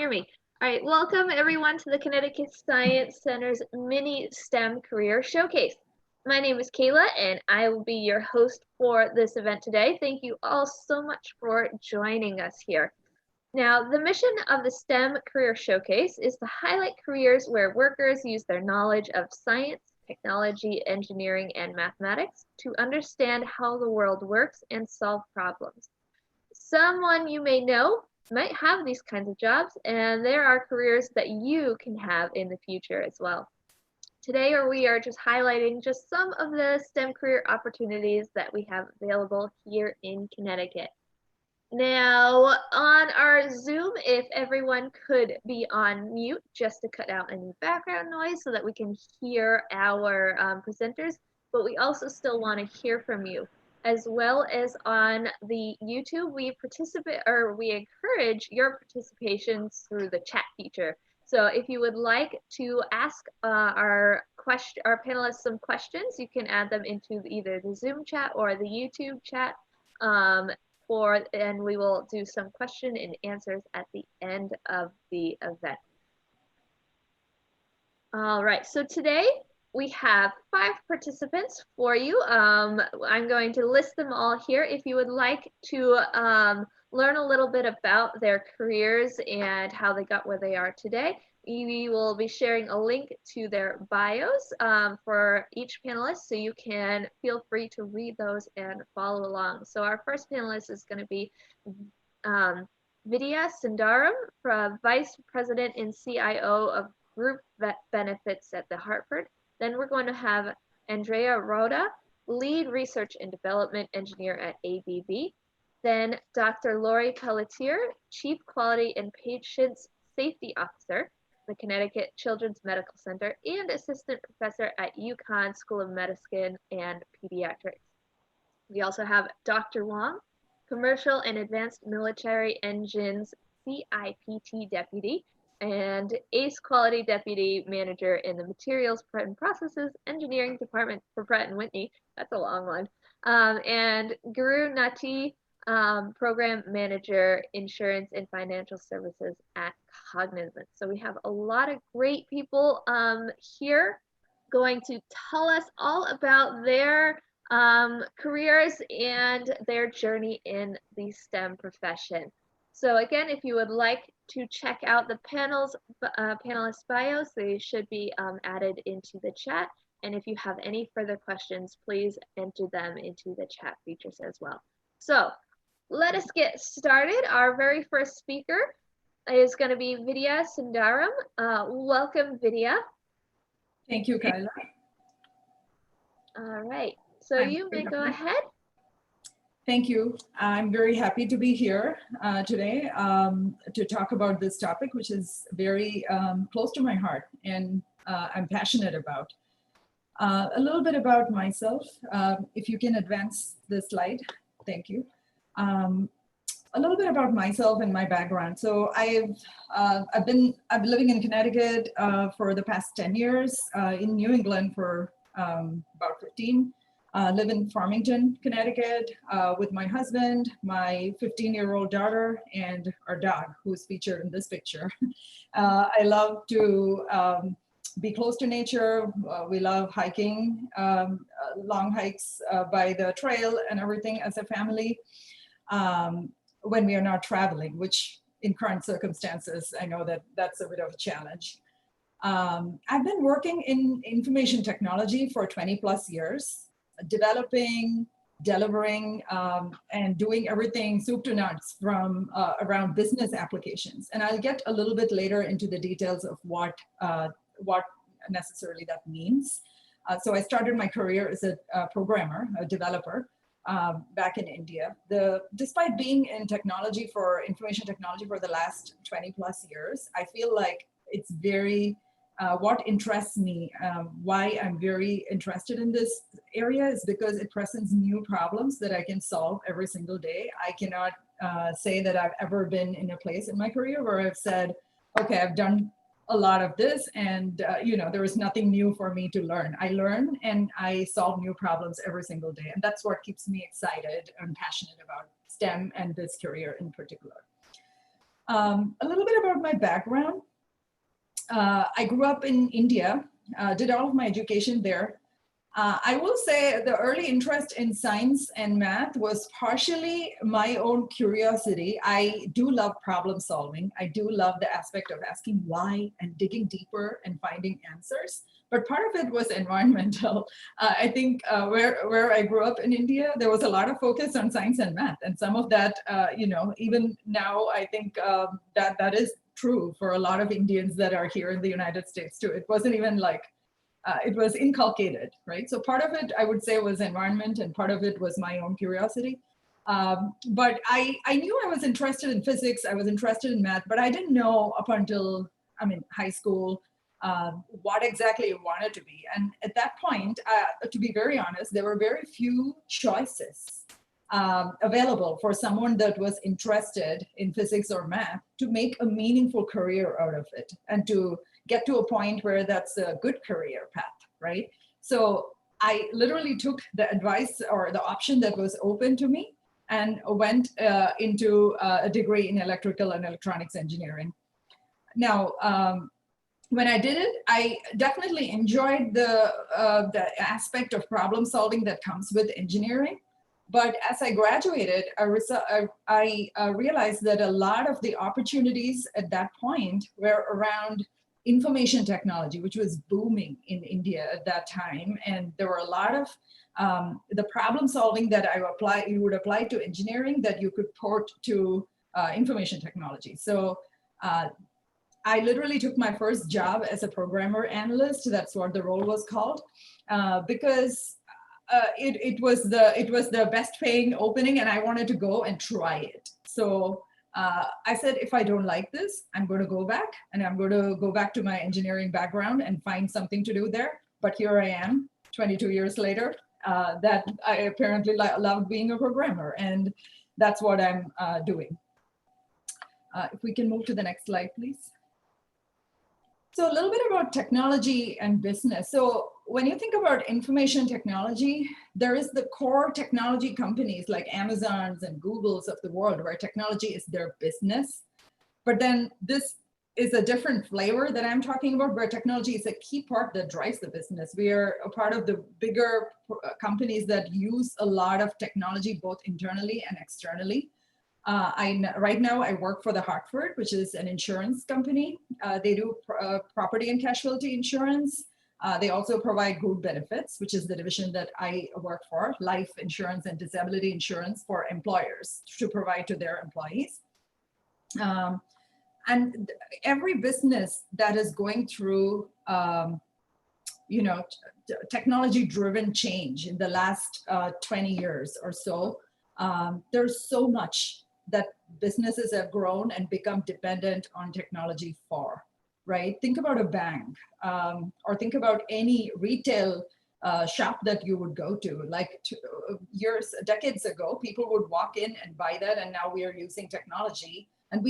Hear me. All right, welcome everyone to the Connecticut Science Center's mini STEM Career Showcase. My name is Kayla and I will be your host for this event today. Thank you all so much for joining us here. Now, the mission of the STEM Career Showcase is to highlight careers where workers use their knowledge of science, technology, engineering, and mathematics to understand how the world works and solve problems. Someone you may know might have these kinds of jobs, and there are careers that you can have in the future as well. Today, we are just highlighting just some of the STEM career opportunities that we have available here in Connecticut. Now, on our Zoom, if everyone could be on mute just to cut out any background noise so that we can hear our presenters, but we also still want to hear from you. As well as on the YouTube, we encourage your participation through the chat feature. So if you would like to ask our panelists some questions, you can add them into either the Zoom chat or the YouTube chat. And we will do some question and answers at the end of the event. All right, so today we have 5 participants for you. I'm going to list them all here. If you would like to learn a little bit about their careers and how they got where they are today, we will be sharing a link to their bios for each panelist, so you can feel free to read those and follow along. So our first panelist is going to be Vidya Sundaram, Vice President and CIO of Group Benefits at the Hartford. Then we're going to have Andrea Rhoda, Lead Research and Development Engineer at ABB. Then Dr. Lori Pelletier, Chief Quality and Patient Safety Officer, the Connecticut Children's Medical Center, and Assistant Professor at UConn School of Medicine and Pediatrics. We also have Dr. Wong, Commercial and Advanced Military Engines CIPT Deputy, and ACE Quality Deputy Manager in the Materials and Processes Engineering Department for Pratt & Whitney. That's a long one. And Gurunati, Program Manager, Insurance and Financial Services at Cognizant. So we have a lot of great people here going to tell us all about their careers and their journey in the STEM profession. So again, if you would like to check out the panelist bios, they should be added into the chat. And if you have any further questions, please enter them into the chat features as well. So let us get started. Our very first speaker is going to be Vidya Sundaram. Welcome, Vidya. Thank you, Kyla. All right, so you may go ahead. Thank you. I'm very happy to be here today to talk about this topic, which is very close to my heart and I'm passionate about. A little bit about myself. If you can advance the slide, thank you. A little bit about myself and my background. So I've been living in Connecticut for the past 10 years, in New England for about 15. Live in Farmington, Connecticut, with my husband, my 15-year-old daughter, and our dog, who's featured in this picture. I love to be close to nature. We love hiking, long hikes by the trail and everything as a family when we are not traveling, which in current circumstances, I know that that's a bit of a challenge. I've been working in information technology for 20 plus years. Developing, delivering, and doing everything soup to nuts from around business applications. And I'll get a little bit later into the details of what necessarily that means. So I started my career as a programmer, a developer, back in India. Despite being in technology information technology for the last 20 plus years, I feel like it's very what interests me, why I'm very interested in this area is because it presents new problems that I can solve every single day. I cannot say that I've ever been in a place in my career where I've said, okay, I've done a lot of this and there is nothing new for me to learn. I learn and I solve new problems every single day. And that's what keeps me excited and passionate about STEM and this career in particular. A little bit about my background. I grew up in India, did all of my education there. I will say the early interest in science and math was partially my own curiosity. I do love problem solving. I do love the aspect of asking why and digging deeper and finding answers. But part of it was environmental. I think where I grew up in India, there was a lot of focus on science and math. And some of that, even now, I think that is true for a lot of Indians that are here in the United States too. It wasn't even like, it was inculcated, right? So part of it, I would say, was environment, and part of it was my own curiosity. But I knew I was interested in physics, I was interested in math, but I didn't know up until, high school, what exactly I wanted to be. And at that point, to be very honest, there were very few choices available for someone that was interested in physics or math to make a meaningful career out of it and to get to a point where that's a good career path, right? So I literally took the advice or the option that was open to me and went into a degree in electrical and electronics engineering. Now, when I did it, I definitely enjoyed the aspect of problem solving that comes with engineering. But as I graduated, I realized that a lot of the opportunities at that point were around information technology, which was booming in India at that time. And there were a lot of the problem solving that you would apply to engineering that you could port to information technology. So I literally took my first job as a programmer analyst. That's what the role was called, because it was the best paying opening and I wanted to go and try it. So I said, if I don't like this, I'm going to go back and I'm going to go back to my engineering background and find something to do there. But here I am 22 years later, that I apparently loved being a programmer, and that's what I'm doing. If we can move to the next slide, please. So a little bit about technology and business. So when you think about information technology, there is the core technology companies like Amazons and Googles of the world where technology is their business. But then this is a different flavor that I'm talking about, where technology is a key part that drives the business. We are a part of the bigger companies that use a lot of technology, both internally and externally. Right now I work for the Hartford, which is an insurance company. They do property and casualty insurance. They also provide group benefits, which is the division that I work for, life insurance and disability insurance for employers to provide to their employees. And every business that is going through, technology-driven change in the last 20 years or so, there's so much that businesses have grown and become dependent on technology for, right? Think about a bank, or think about any retail shop that you would go to. Like decades ago, people would walk in and buy that, and now we are using technology. And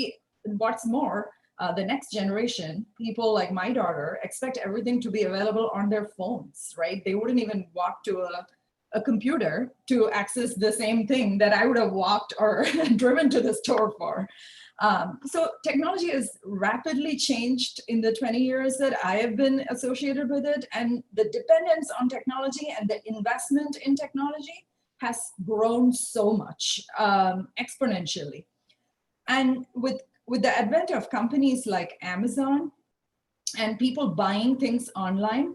what's more, the next generation, people like my daughter, expect everything to be available on their phones, right? They wouldn't even walk to a computer to access the same thing that I would have walked or driven to the store for. So technology has rapidly changed in the 20 years that I have been associated with it, and the dependence on technology and the investment in technology has grown so much, exponentially. And with the advent of companies like Amazon and people buying things online,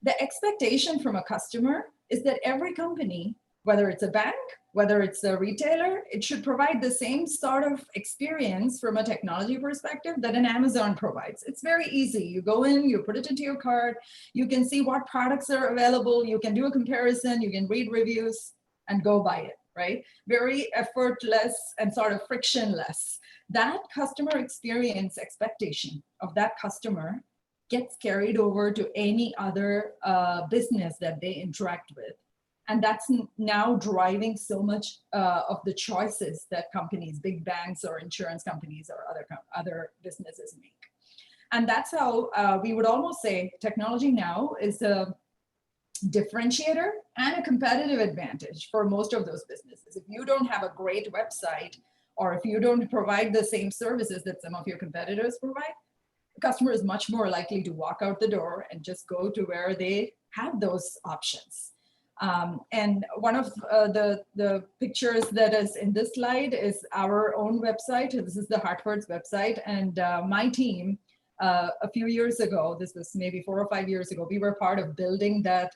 the expectation from a customer is that every company, whether it's a bank, whether it's a retailer, it should provide the same sort of experience from a technology perspective that an Amazon provides. It's very easy. You go in, you put it into your cart, you can see what products are available, you can do a comparison, you can read reviews and go buy it, right? Very effortless and sort of frictionless. That customer experience expectation of that customer gets carried over to any other business that they interact with. And that's now driving so much of the choices that companies, big banks or insurance companies or other businesses make. And that's how we would almost say technology now is a differentiator and a competitive advantage for most of those businesses. If you don't have a great website or if you don't provide the same services that some of your competitors provide, the customer is much more likely to walk out the door and just go to where they have those options. And one of the pictures that is in this slide is our own website. This is the Hartford's website. And my team, a few years ago, this was maybe 4 or 5 years ago, we were part of building that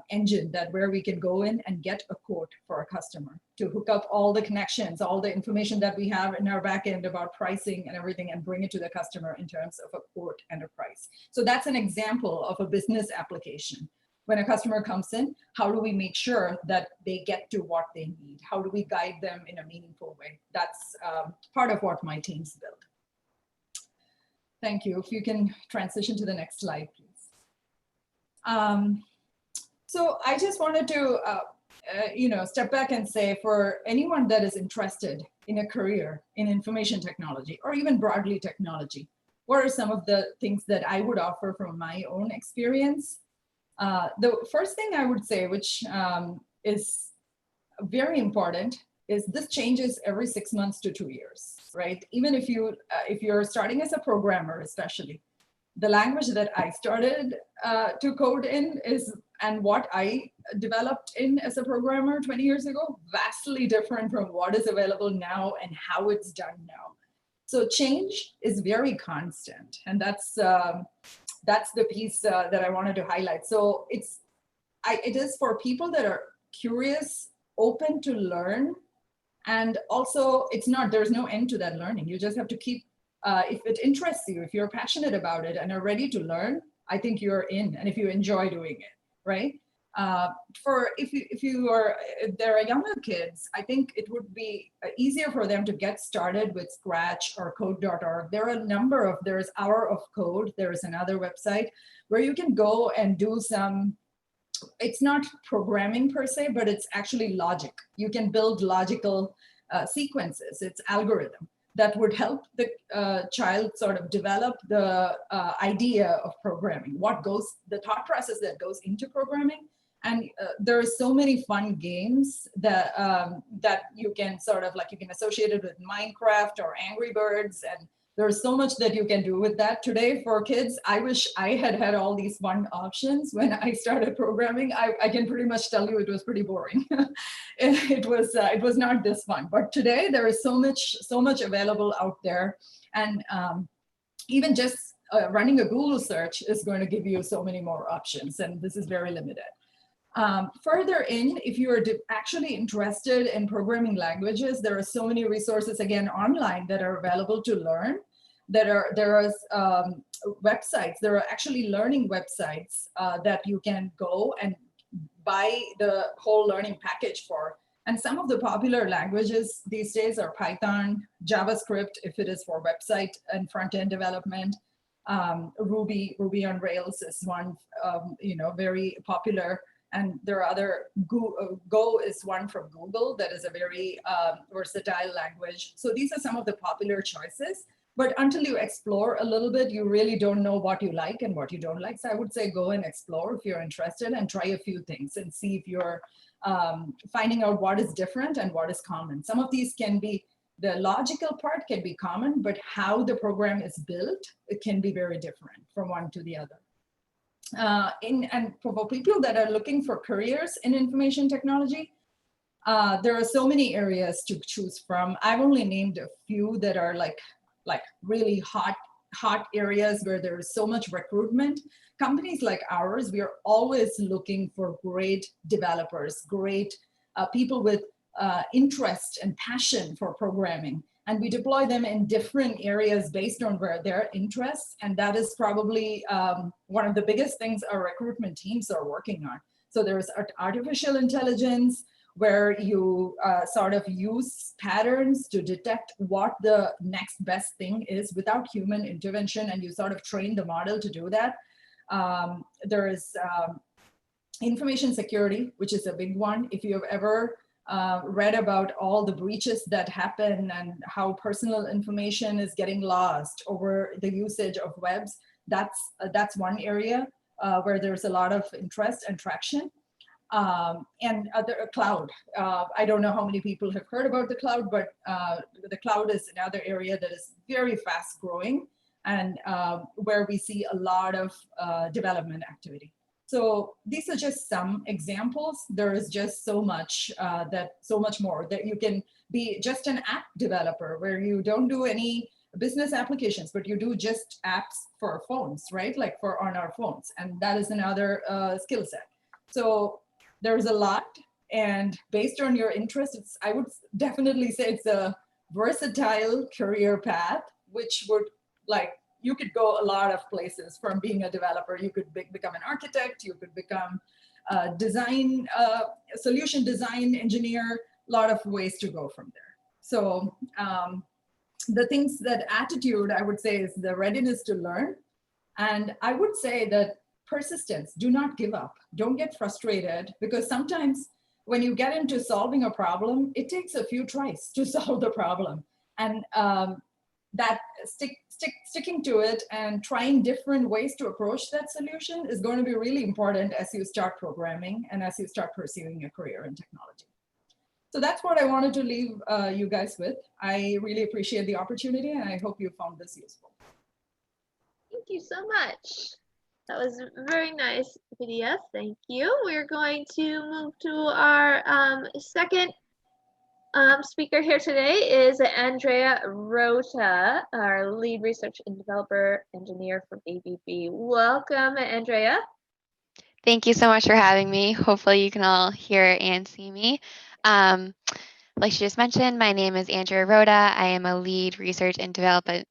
engine that where we can go in and get a quote for a customer to hook up all the connections, all the information that we have in our back end about pricing and everything, and bring it to the customer in terms of a quote and a price. So that's an example of a business application. When a customer comes in, how do we make sure that they get to what they need? How do we guide them in a meaningful way? That's part of what my teams build. Thank you. If you can transition to the next slide, please. So I just wanted to, step back and say, for anyone that is interested in a career in information technology or even broadly technology, what are some of the things that I would offer from my own experience? The first thing I would say, which is very important, is this changes every 6 months to 2 years, right? Even if you're starting as a programmer, especially, the language that I started to code in is, and what I developed in as a programmer 20 years ago, vastly different from what is available now and how it's done now. So change is very constant, and that's the piece that I wanted to highlight. So it is for people that are curious, open to learn, and also there's no end to that learning. You just have to keep, if it interests you, if you're passionate about it and are ready to learn, I think you're in, and if you enjoy doing it, right? If there are younger kids, I think it would be easier for them to get started with Scratch or code.org. There's Hour of Code. There is another website where you can go and do some, it's not programming per se, but it's actually logic. You can build logical sequences. It's algorithm that would help the child sort of develop the idea of programming, the thought process that goes into programming. And there are so many fun games that that you can sort of you can associate it with Minecraft or Angry Birds, and there's so much that you can do with that today for kids. I wish I had all these fun options when I started programming. I can pretty much tell you it was pretty boring. It was not this fun, but today there is so much available out there, and even just running a Google search is going to give you so many more options, and this is very limited. Further in, if you are actually interested in programming languages, there are so many resources, again, online that are available to learn. There are websites, there are actually learning websites that you can go and buy the whole learning package for. And some of the popular languages these days are Python, JavaScript, if it is for website and front-end development. Ruby on Rails is one, very popular. And there are other, Go is one from Google that is a very versatile language. So these are some of the popular choices. But until you explore a little bit, you really don't know what you like and what you don't like. So I would say go and explore if you're interested and try a few things and see if you're finding out what is different and what is common. Some of these can be, the logical part can be common, but how the program is built, it can be very different from one to the other. And for people that are looking for careers in information technology, there are so many areas to choose from. I've only named a few that are like really hot areas where there is so much recruitment. Companies like ours, we are always looking for great developers, great people with interest and passion for programming. And we deploy them in different areas based on where their interests. And that is probably one of the biggest things our recruitment teams are working on. So there's artificial intelligence, where you sort of use patterns to detect what the next best thing is without human intervention, and you sort of train the model to do that. There is information security, which is a big one. If you've ever read about all the breaches that happen and how personal information is getting lost over the usage of webs, that's one area where there's a lot of interest and traction. And other cloud. I don't know how many people have heard about the cloud, but the cloud is another area that is very fast growing and where we see a lot of development activity. So these are just some examples. There is just so much so much more that you can be just an app developer where you don't do any business applications, but you do just apps for phones, right? Like for on our phones. And that is another skill set. So there's a lot, and based on your interests, I would definitely say it's a versatile career path, which would like, you could go a lot of places from being a developer. You could become an architect, you could become a solution design engineer, a lot of ways to go from there. So the things, that attitude, I would say, is the readiness to learn. And I would say that persistence, do not give up. Don't get frustrated, because sometimes when you get into solving a problem, it takes a few tries to solve the problem. And that sticking to it and trying different ways to approach that solution is going to be really important as you start programming and as you start pursuing a career in technology. So that's what I wanted to leave you guys with. I really appreciate the opportunity, and I hope you found this useful. Thank you so much. That was very nice, Vidya. Thank you. We're going to move to our second speaker here today is Andrea Rota, our lead research and developer engineer from ABB. Welcome, Andrea. Thank you so much for having me. Hopefully you can all hear and see me. Like she just mentioned, my name is Andrea Rota. I am a lead research and development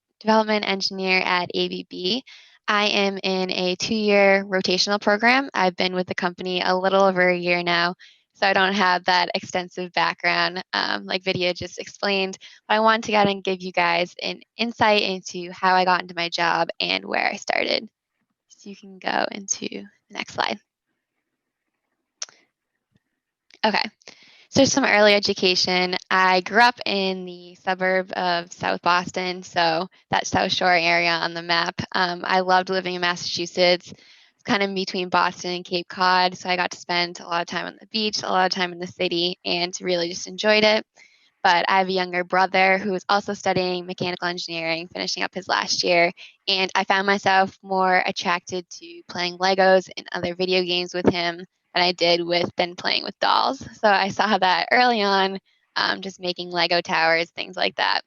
engineer at ABB. I am in a 2-year rotational program. I've been with the company a little over a year now, so I don't have that extensive background like Vidya just explained, but I wanted to go and give you guys an insight into how I got into my job and where I started. So you can go into the next slide. Okay. So some early education. I grew up in the suburb of South Boston, so that South Shore area on the map. I loved living in Massachusetts. It's kind of between Boston and Cape Cod, so I got to spend a lot of time on the beach, a lot of time in the city, and really just enjoyed it. But I have a younger brother who is also studying mechanical engineering, finishing up his last year, and I found myself more attracted to playing Legos and other video games with him than I did than playing with dolls. So I saw that early on, just making Lego towers, things like that.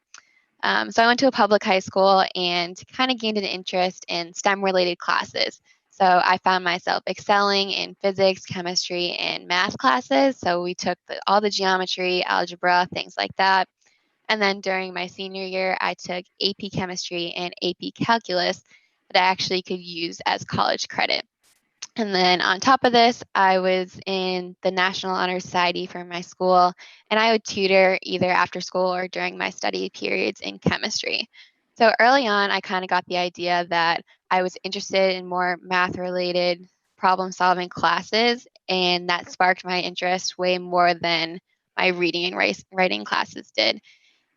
So I went to a public high school and kind of gained an interest in STEM-related classes. So I found myself excelling in physics, chemistry, and math classes. So we took all the geometry, algebra, things like that. And then during my senior year, I took AP chemistry and AP calculus that I actually could use as college credit. And then on top of this, I was in the National Honor Society for my school, and I would tutor either after school or during my study periods in chemistry. So early on, I kind of got the idea that I was interested in more math-related problem-solving classes, and that sparked my interest way more than my reading and writing classes did.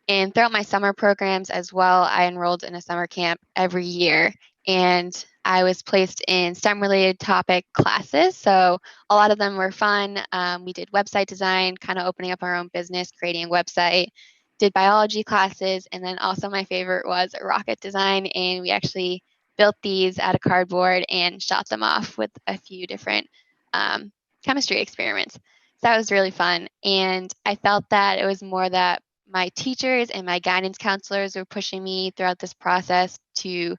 And throughout my summer programs as well, I enrolled in a summer camp every year. And I was placed in STEM-related topic classes. So a lot of them were fun. We did website design, kind of opening up our own business, creating a website, did biology classes, and then also my favorite was rocket design. And we actually built these out of cardboard and shot them off with a few different chemistry experiments. So that was really fun. And I felt that it was more that my teachers and my guidance counselors were pushing me throughout this process to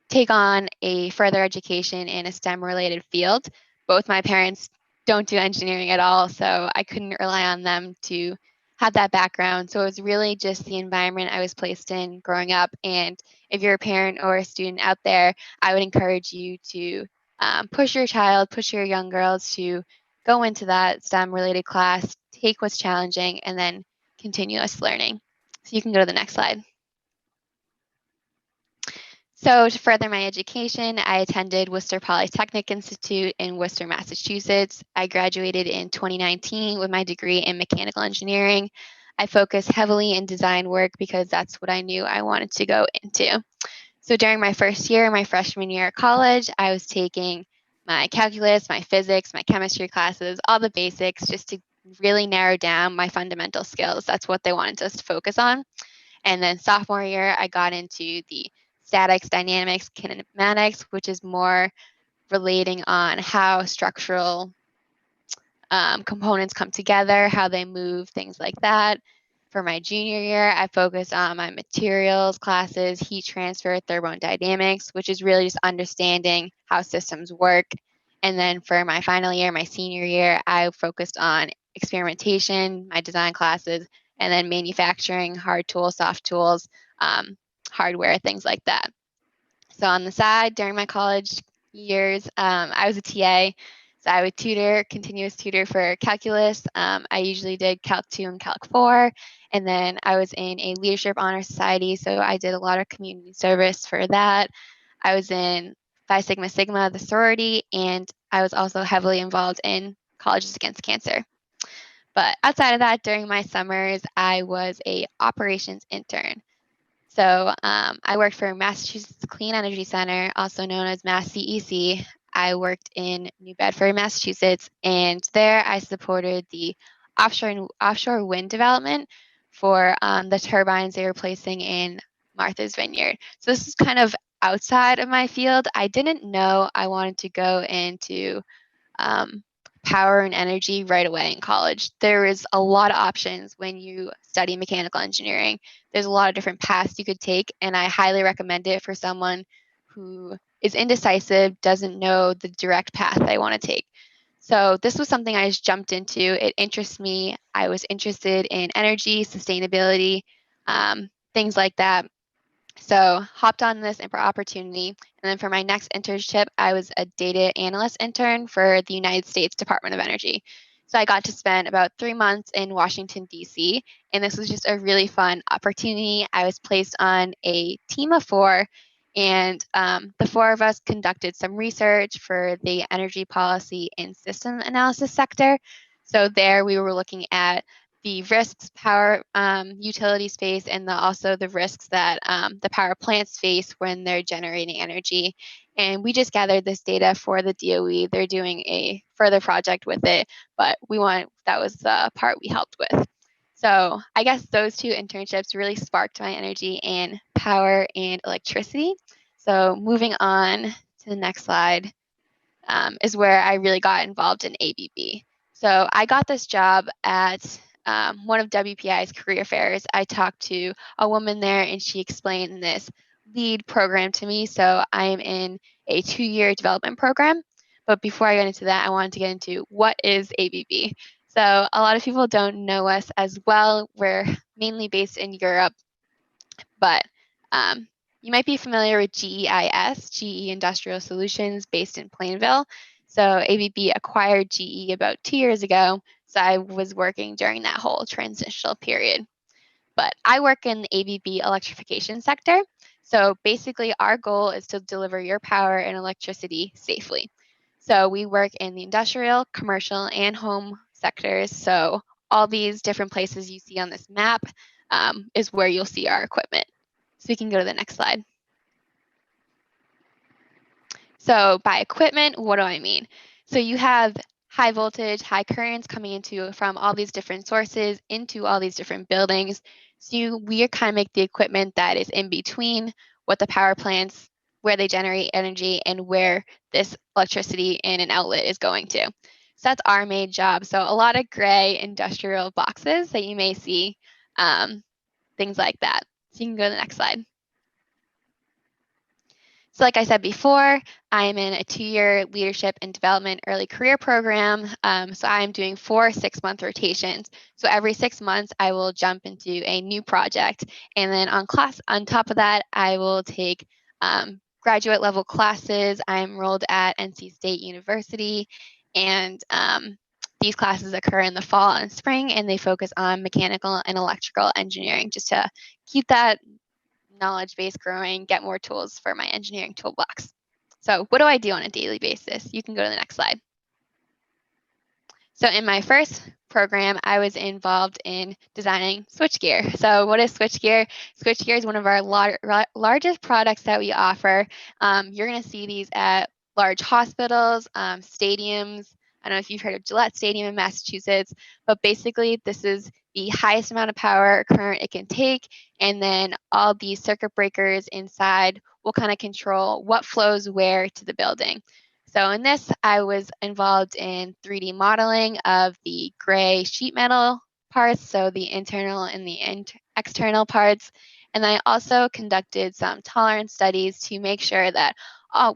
take on a further education in a STEM related field. Both my parents don't do engineering at all, so I couldn't rely on them to have that background. So it was really just the environment I was placed in growing up. And if you're a parent or a student out there, I would encourage you to push your child, push your young girls to go into that STEM related class, take what's challenging, and then continuous learning. So you can go to the next slide. So to further my education, I attended Worcester Polytechnic Institute in Worcester, Massachusetts. I graduated in 2019 with my degree in mechanical engineering. I focused heavily in design work because that's what I knew I wanted to go into. So during my first year, my freshman year at college, I was taking my calculus, my physics, my chemistry classes, all the basics, just to really narrow down my fundamental skills. That's what they wanted us to focus on. And then sophomore year, I got into the statics, dynamics, kinematics, which is more relating on how structural components come together, how they move, things like that. For my junior year, I focused on my materials classes, heat transfer, thermodynamics, which is really just understanding how systems work. And then for my final year, my senior year, I focused on experimentation, my design classes, and then manufacturing, hard tools, soft tools, hardware, things like that. So on the side, during my college years, I was a TA. So I would tutor, continuous tutor for calculus. I usually did Calc 2 and Calc 4. And then I was in a leadership honor society. So I did a lot of community service for that. I was in Phi Sigma Sigma, the sorority, and I was also heavily involved in Colleges Against Cancer. But outside of that, during my summers, I was a operations intern. So I worked for Massachusetts Clean Energy Center, also known as Mass CEC. I worked in New Bedford, Massachusetts, and there I supported the offshore wind development for the turbines they were placing in Martha's Vineyard. So this is kind of outside of my field. I didn't know I wanted to go into power and energy right away in college. There is a lot of options when you study mechanical engineering. There's a lot of different paths you could take, and I highly recommend it for someone who is indecisive, doesn't know the direct path they want to take. So this was something I just jumped into. It interests me. I was interested in energy, sustainability, things like that. So hopped on this opportunity. And then for my next internship, I was a data analyst intern for the United States Department of Energy. So I got to spend about 3 months in Washington, D.C. And this was just a really fun opportunity. I was placed on a team of 4. And the 4 of us conducted some research for the energy policy and system analysis sector. So there we were looking at the risks power utility space, and also the risks that the power plants face when they're generating energy. And we just gathered this data for the DOE. They're doing a further project with it, but that was the part we helped with. So I guess those 2 internships really sparked my energy in power and electricity. So moving on to the next slide is where I really got involved in ABB. So I got this job at one of WPI's career fairs. I talked to a woman there, and she explained this LEAD program to me. So I am in a 2-year development program. But before I get into that, I wanted to get into what is ABB. So a lot of people don't know us as well. We're mainly based in Europe, but you might be familiar with GEIS, GE Industrial Solutions, based in Plainville. So ABB acquired GE about 2 years ago. So I was working during that whole transitional period. But I work in the ABB electrification sector. So basically our goal is to deliver your power and electricity safely. So we work in the industrial, commercial, and home sectors. So all these different places you see on this map is where you'll see our equipment. So we can go to the next slide. So by equipment, what do I mean? So you have high voltage, high currents coming from all these different sources into all these different buildings. So we kind of make the equipment that is in between what the power plants, where they generate energy, and where this electricity in an outlet is going to. So that's our main job. So a lot of gray industrial boxes that you may see, things like that. So you can go to the next slide. So like I said before, I'm in a 2-year leadership and development early career program. So I'm doing 4 6-month rotations. So every 6 months, I will jump into a new project. And then on top of that, I will take graduate level classes. I'm enrolled at NC State University. And these classes occur in the fall and spring, and they focus on mechanical and electrical engineering, just to keep that knowledge base growing, get more tools for my engineering toolbox. So what do I do on a daily basis? You can go to the next slide. So in my first program, I was involved in designing switchgear. So what is switchgear? Switchgear is one of our largest products that we offer. You're going to see these at large hospitals, stadiums. I don't know if you've heard of Gillette Stadium in Massachusetts, but basically this is the highest amount of power or current it can take. And then all these circuit breakers inside will kind of control what flows where to the building. So in this, I was involved in 3D modeling of the gray sheet metal parts, so the internal and the external parts. And I also conducted some tolerance studies to make sure that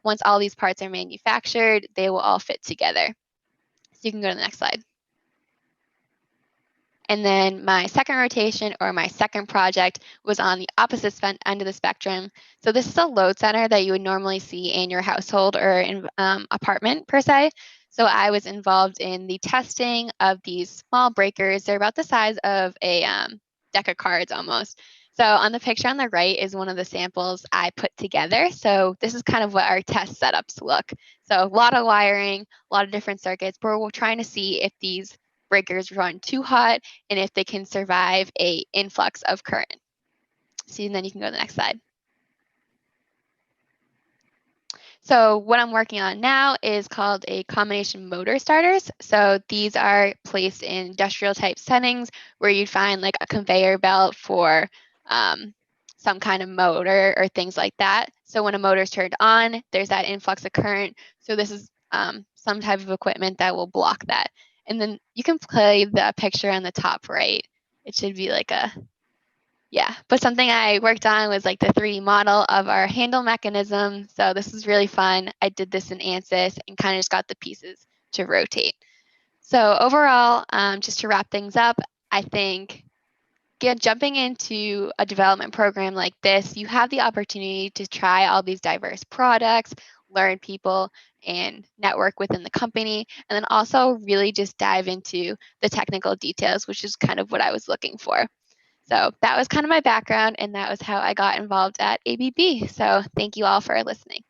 once all these parts are manufactured, they will all fit together. So you can go to the next slide. And then my second rotation or my second project was on the opposite end of the spectrum. So this is a load center that you would normally see in your household or in apartment per se. So I was involved in the testing of these small breakers. They're about the size of a deck of cards almost. So on the picture on the right is one of the samples I put together. So this is kind of what our test setups look. So a lot of wiring, a lot of different circuits, but we're trying to see if these breakers run too hot and if they can survive a influx of current. So then you can go to the next slide. So what I'm working on now is called a combination motor starters. So these are placed in industrial type settings where you'd find like a conveyor belt for some kind of motor or things like that. So when a motor is turned on, there's that influx of current. So this is some type of equipment that will block that. And then you can play the picture on the top right. It should be like a, yeah. But something I worked on was like the 3D model of our handle mechanism. So this was really fun. I did this in ANSYS and kind of just got the pieces to rotate. So overall, just to wrap things up, I think jumping into a development program like this, you have the opportunity to try all these diverse products, learn people, and network within the company, and then also really just dive into the technical details, which is kind of what I was looking for. So that was kind of my background, and that was how I got involved at ABB. So thank you all for listening.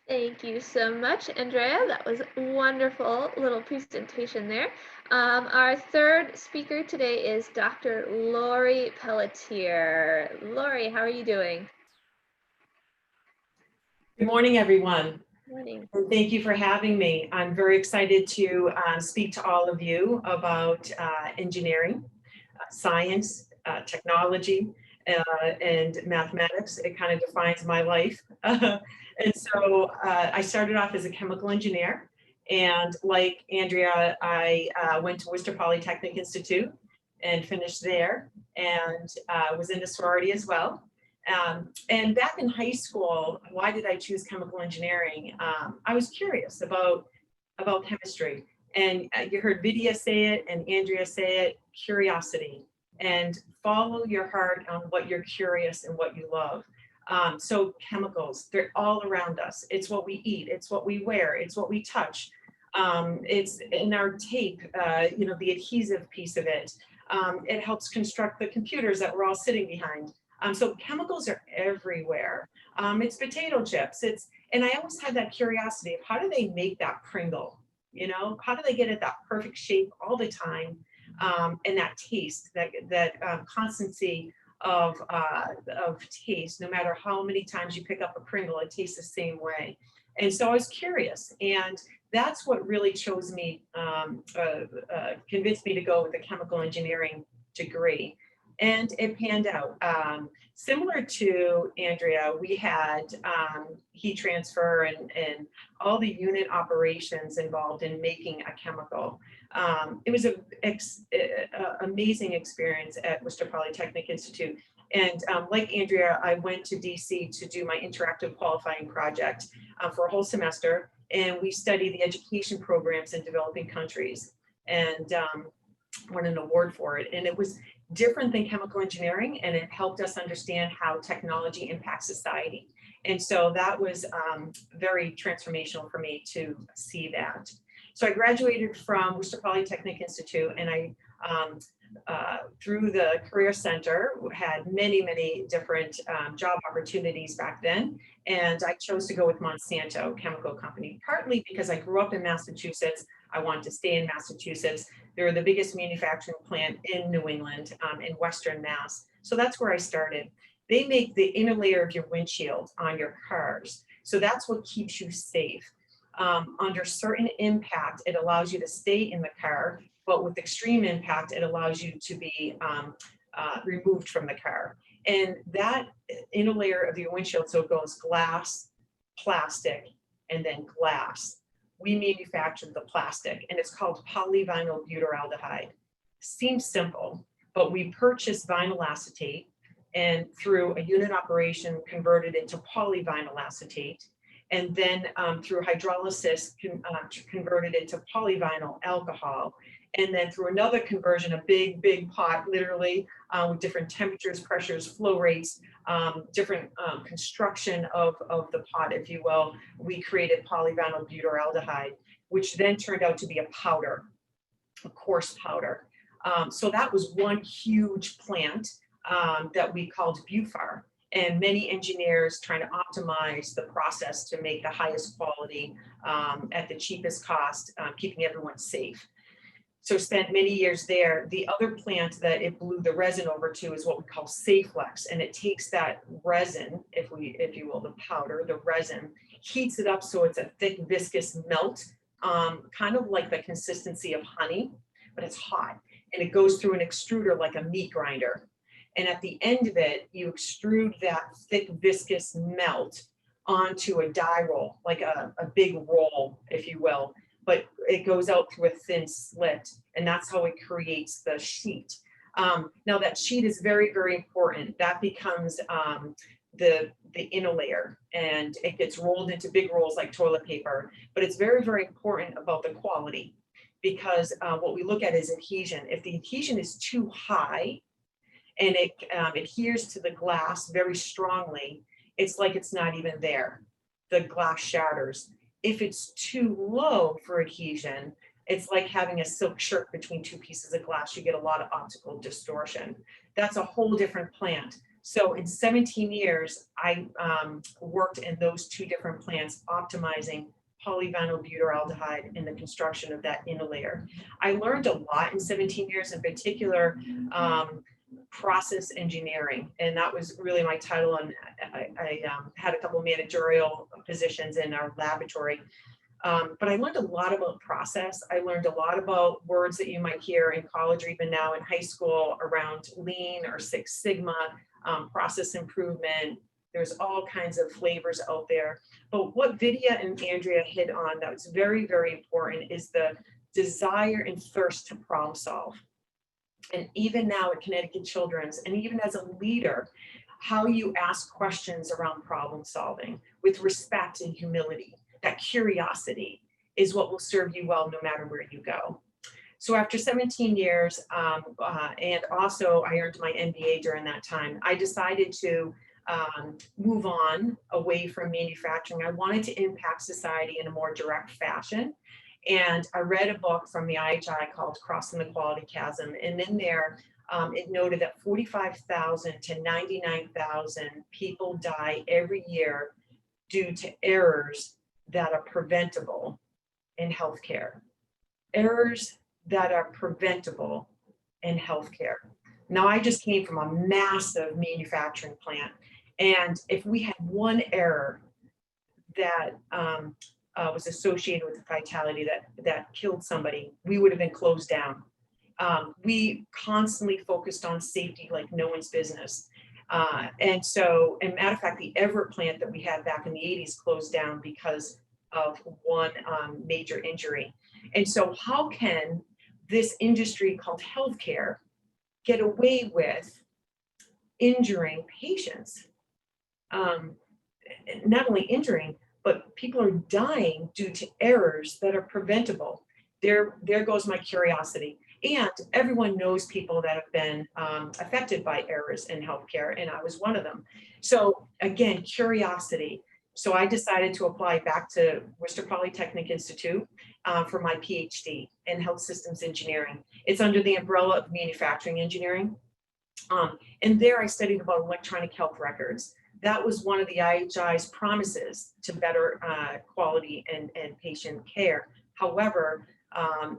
Thank you so much, Andrea. That was a wonderful little presentation there. Our third speaker today is Dr. Lori Pelletier. Lori, how are you doing? Good morning, everyone. Good morning. And thank you for having me. I'm very excited to speak to all of you about engineering, science, technology, and mathematics. It kind of defines my life. And so I started off as a chemical engineer. And like Andrea, I went to Worcester Polytechnic Institute and finished there, and was in a sorority as well. And back in high school, why did I choose chemical engineering? I was curious about chemistry. And you heard Vidya say it and Andrea say it, curiosity. And follow your heart on what you're curious and what you love. So chemicals, they're all around us. It's what we eat, it's what we wear, it's what we touch. It's in our tape, the adhesive piece of it. It helps construct the computers that we're all sitting behind. So chemicals are everywhere. It's potato chips. And I always had that curiosity of how do they make that Pringle? How do they get it that perfect shape all the time? And that taste, that constancy of taste, no matter how many times you pick up a Pringle, it tastes the same way. And so I was curious, and that's what really convinced me to go with a chemical engineering degree. And it panned out. Similar to Andrea, we had heat transfer and all the unit operations involved in making a chemical. It was an amazing experience at Worcester Polytechnic Institute. And like Andrea, I went to DC to do my interactive qualifying project for a whole semester. And we studied the education programs in developing countries, and won an award for it. And it was different than chemical engineering, and it helped us understand how technology impacts society. And so that was very transformational for me to see that. So I graduated from Worcester Polytechnic Institute, and I, through the Career Center, had many different job opportunities back then. And I chose to go with Monsanto Chemical Company, partly because I grew up in Massachusetts. I wanted to stay in Massachusetts. They're the biggest manufacturing plant in New England, in Western Mass. So that's where I started. They make the inner layer of your windshield on your cars. So that's what keeps you safe. Under certain impact, it allows you to stay in the car, but with extreme impact, it allows you to be removed from the car. And that inner layer of your windshield, so it goes glass, plastic, and then glass. We manufacture the plastic, and it's called polyvinyl butyraldehyde. Seems simple, but we purchased vinyl acetate and through a unit operation converted into polyvinyl acetate, and then through hydrolysis converted into polyvinyl alcohol, and then through another conversion, a big pot, literally, with different temperatures, pressures, flow rates, different construction of the pot, if you will, we created polyvinyl butyraldehyde, which then turned out to be a powder, a coarse powder. So that was one huge plant that we called BUFAR, and many engineers trying to optimize the process to make the highest quality at the cheapest cost, keeping everyone safe. So spent many years there. The other plant that it blew the resin over to is what we call Saflex, and it takes that resin, if you will, the powder, the resin, heats it up so it's a thick viscous melt, kind of like the consistency of honey, but it's hot, and it goes through an extruder like a meat grinder. And at the end of it, you extrude that thick viscous melt onto a die roll, like a big roll, if you will, but it goes out through a thin slit, and that's how it creates the sheet. Now that sheet is very, very important. That becomes the inner layer, and it gets rolled into big rolls like toilet paper, but it's very, very important about the quality, because what we look at is adhesion. If the adhesion is too high and it adheres to the glass very strongly, it's like it's not even there. The glass shatters. If it's too low for adhesion, it's like having a silk shirt between two pieces of glass. You get a lot of optical distortion. That's a whole different plant. So in 17 years, I worked in those two different plants, optimizing polyvinyl butyraldehyde in the construction of that inner layer. I learned a lot in 17 years, in particular, process engineering, and that was really my title. And I had a couple of managerial positions in our laboratory, but I learned a lot about process. I learned a lot about words that you might hear in college or even now in high school around lean or Six Sigma, process improvement. There's all kinds of flavors out there. But what Vidya and Andrea hit on that's very, very important is the desire and thirst to problem solve. And even now at Connecticut Children's, and even as a leader, how you ask questions around problem solving with respect and humility, that curiosity is what will serve you well no matter where you go. So after 17 years, and also I earned my MBA during that time, I decided to move on away from manufacturing. I wanted to impact society in a more direct fashion. And I read a book from the IHI called Crossing the Quality Chasm. And in there, it noted that 45,000 to 99,000 people die every year due to errors that are preventable in healthcare. Errors that are preventable in healthcare. Now, I just came from a massive manufacturing plant. And if we had one error that was associated with the fatality that killed somebody, we would have been closed down. We constantly focused on safety like no one's business. And so, and matter of fact, the Everett plant that we had back in the 80s closed down because of one major injury. And so how can this industry called healthcare get away with injuring patients? Not only injuring, but people are dying due to errors that are preventable. There goes my curiosity. And everyone knows people that have been affected by errors in healthcare, and I was one of them. So again, curiosity. So I decided to apply back to Worcester Polytechnic Institute for my PhD in health systems engineering. It's under the umbrella of manufacturing engineering. And there I studied about electronic health records. That was one of the IHI's promises to better quality and patient care. However,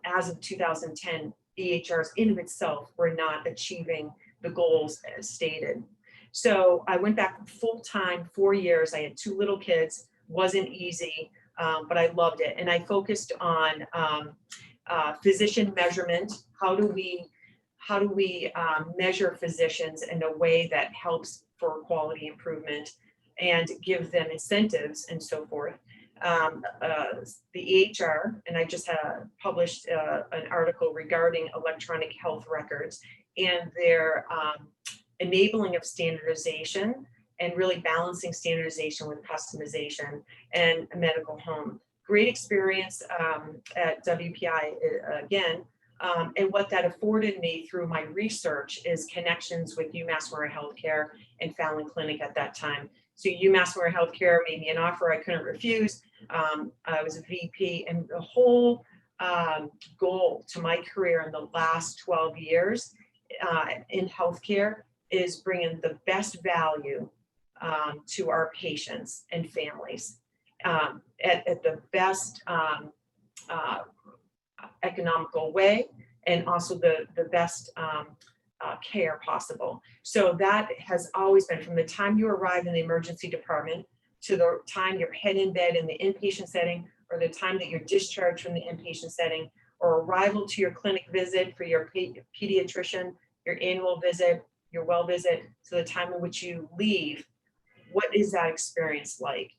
as of 2010, EHRs in of itself were not achieving the goals as stated. So I went back full-time, 4 years. I had 2 little kids, wasn't easy, but I loved it. And I focused on physician measurement. How do we measure physicians in a way that helps for quality improvement and give them incentives and so forth. The EHR, and I just published an article regarding electronic health records and their enabling of standardization and really balancing standardization with customization and medical home. Great experience at WPI again. And what that afforded me through my research is connections with UMass Murray Healthcare and Fallon Clinic at that time. So UMass Murray Healthcare made me an offer I couldn't refuse. I was a VP, and the whole goal to my career in the last 12 years in healthcare is bringing the best value to our patients and families at the best economical way, and also the best care possible. So that has always been, from the time you arrive in the emergency department to the time you're head in bed in the inpatient setting, or the time that you're discharged from the inpatient setting, or arrival to your clinic visit for your pediatrician, your annual visit, your well visit, to the time in which you leave. What is that experience like?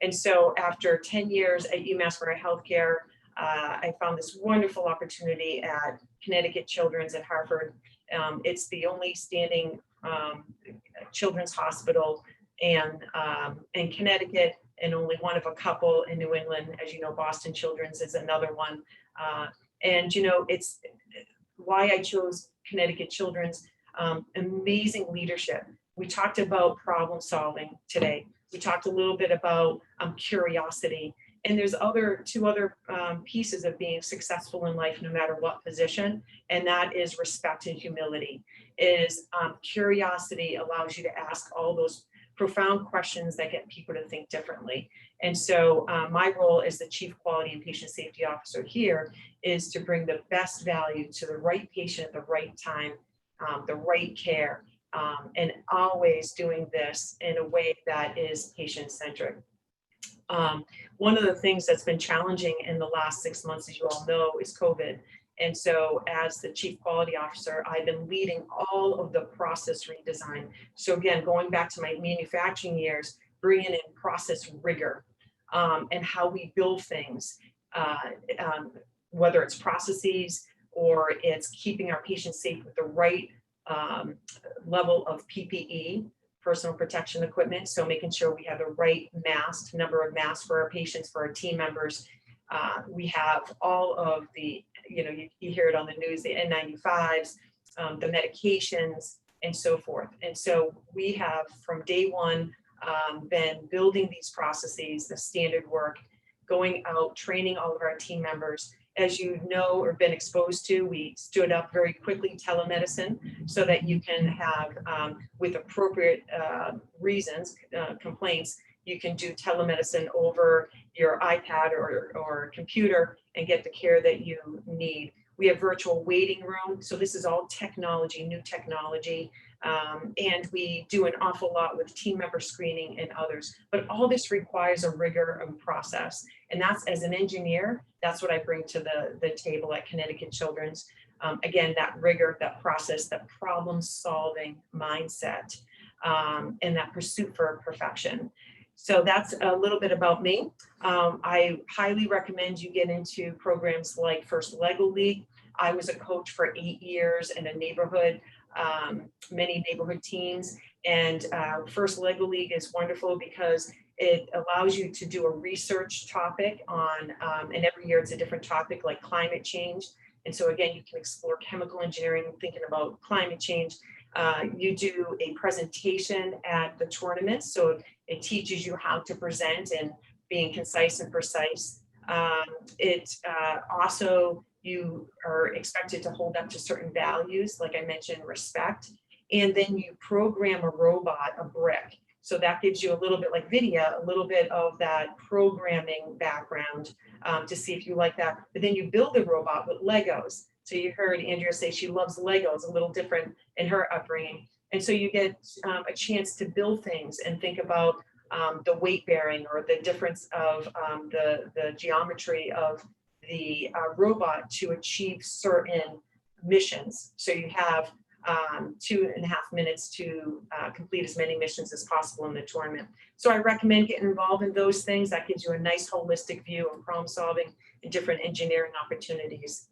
And so after 10 years at UMass Murray Healthcare, I found this wonderful opportunity at Connecticut Children's at Hartford. It's the only standing children's hospital in Connecticut, and only one of a couple in New England. As you know, Boston Children's is another one. And you know, it's why I chose Connecticut Children's. Amazing leadership. We talked about problem solving today. We talked a little bit about curiosity. And there's two other pieces of being successful in life, no matter what position, and that is respect and humility. Curiosity allows you to ask all those profound questions that get people to think differently. And so my role as the Chief Quality and Patient Safety Officer here is to bring the best value to the right patient at the right time, the right care, and always doing this in a way that is patient-centric. One of the things that's been challenging in the last 6 months, as you all know, is COVID. And so as the Chief Quality Officer, I've been leading all of the process redesign. So again, going back to my manufacturing years, bringing in process rigor and how we build things, whether it's processes or it's keeping our patients safe with the right level of PPE, personal protection equipment. So making sure we have the right number of masks for our patients, for our team members. We have all of the, you hear it on the news, the N95s, the medications, and so forth. And so we have, from day one, been building these processes, the standard work, going out, training all of our team members. As you know or been exposed to, we stood up very quickly telemedicine so that you can have, with appropriate reasons, complaints, you can do telemedicine over your iPad or computer and get the care that you need. We have virtual waiting room. So this is all technology, new technology. And we do an awful lot with team member screening and others. But all this requires a rigor and process. And that's, as an engineer, that's what I bring to the table at Connecticut Children's. Again, that rigor, that process, that problem solving mindset, and that pursuit for perfection. So that's a little bit about me. I highly recommend you get into programs like First Lego League. I was a coach for 8 years in a neighborhood, many neighborhood teams. And First Lego League is wonderful because it allows you to do a research topic on, and every year it's a different topic, like climate change. And so again, you can explore chemical engineering, thinking about climate change. You do a presentation at the tournament. So it teaches you how to present and being concise and precise. Also, you are expected to hold up to certain values, like I mentioned, respect. And then you program a robot, a brick. So that gives you a little bit like Vidya, a little bit of that programming background to see if you like that. But then you build the robot with Legos. So you heard Andrea say she loves Legos, a little different in her upbringing. And so you get a chance to build things and think about the weight bearing or the difference of the geometry of the robot to achieve certain missions. So you have 2.5 minutes to complete as many missions as possible in the tournament. So I recommend getting involved in those things. That gives you a nice holistic view of problem solving and different engineering opportunities.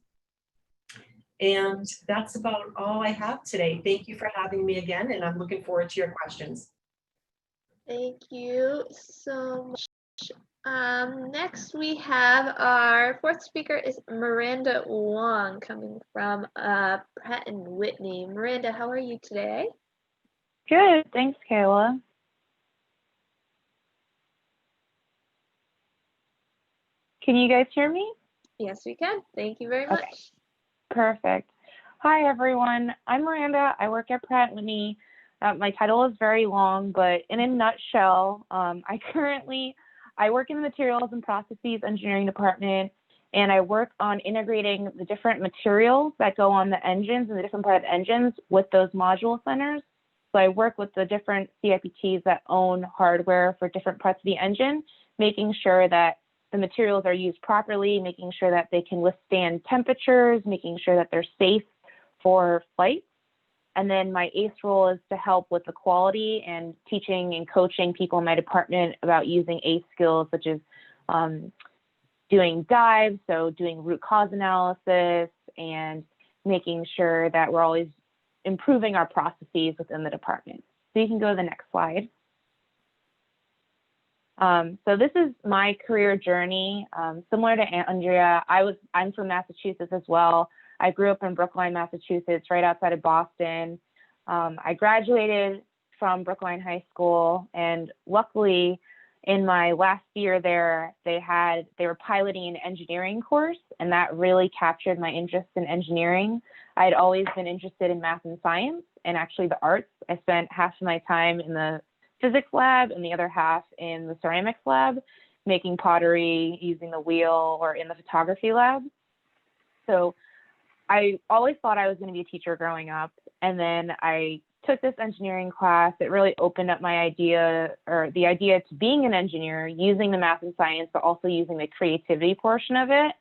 And that's about all I have today. Thank you for having me again, and I'm looking forward to your questions. Thank you so much. Next we have our fourth speaker is Miranda Wong coming from Pratt and Whitney. Miranda, how are you today? Good, thanks, Kayla. Can you guys hear me? Yes, we can. Thank you very much. Okay. Perfect. Hi, everyone. I'm Miranda. I work at Pratt & Whitney. My title is very long, but in a nutshell, I work in the Materials and Processes Engineering Department, and I work on integrating the different materials that go on the engines and the different part of the engines with those module centers. So I work with the different CIPTs that own hardware for different parts of the engine, making sure that the materials are used properly, making sure that they can withstand temperatures, making sure that they're safe for flight. And then my ACE role is to help with the quality and teaching and coaching people in my department about using ACE skills, such as doing dives, so doing root cause analysis and making sure that we're always improving our processes within the department. So you can go to the next slide. So this is my career journey. Similar to Andrea, I'm from Massachusetts as well. I grew up in Brookline, Massachusetts, right outside of Boston. I graduated from Brookline High School, and luckily in my last year there, they were piloting an engineering course, and that really captured my interest in engineering. I had always been interested in math and science, and actually the arts. I spent half of my time in the physics lab and the other half in the ceramics lab, making pottery, using the wheel, or in the photography lab. So I always thought I was going to be a teacher growing up, and then I took this engineering class. It really opened up my idea, or the idea to being an engineer, using the math and science, but also using the creativity portion of it.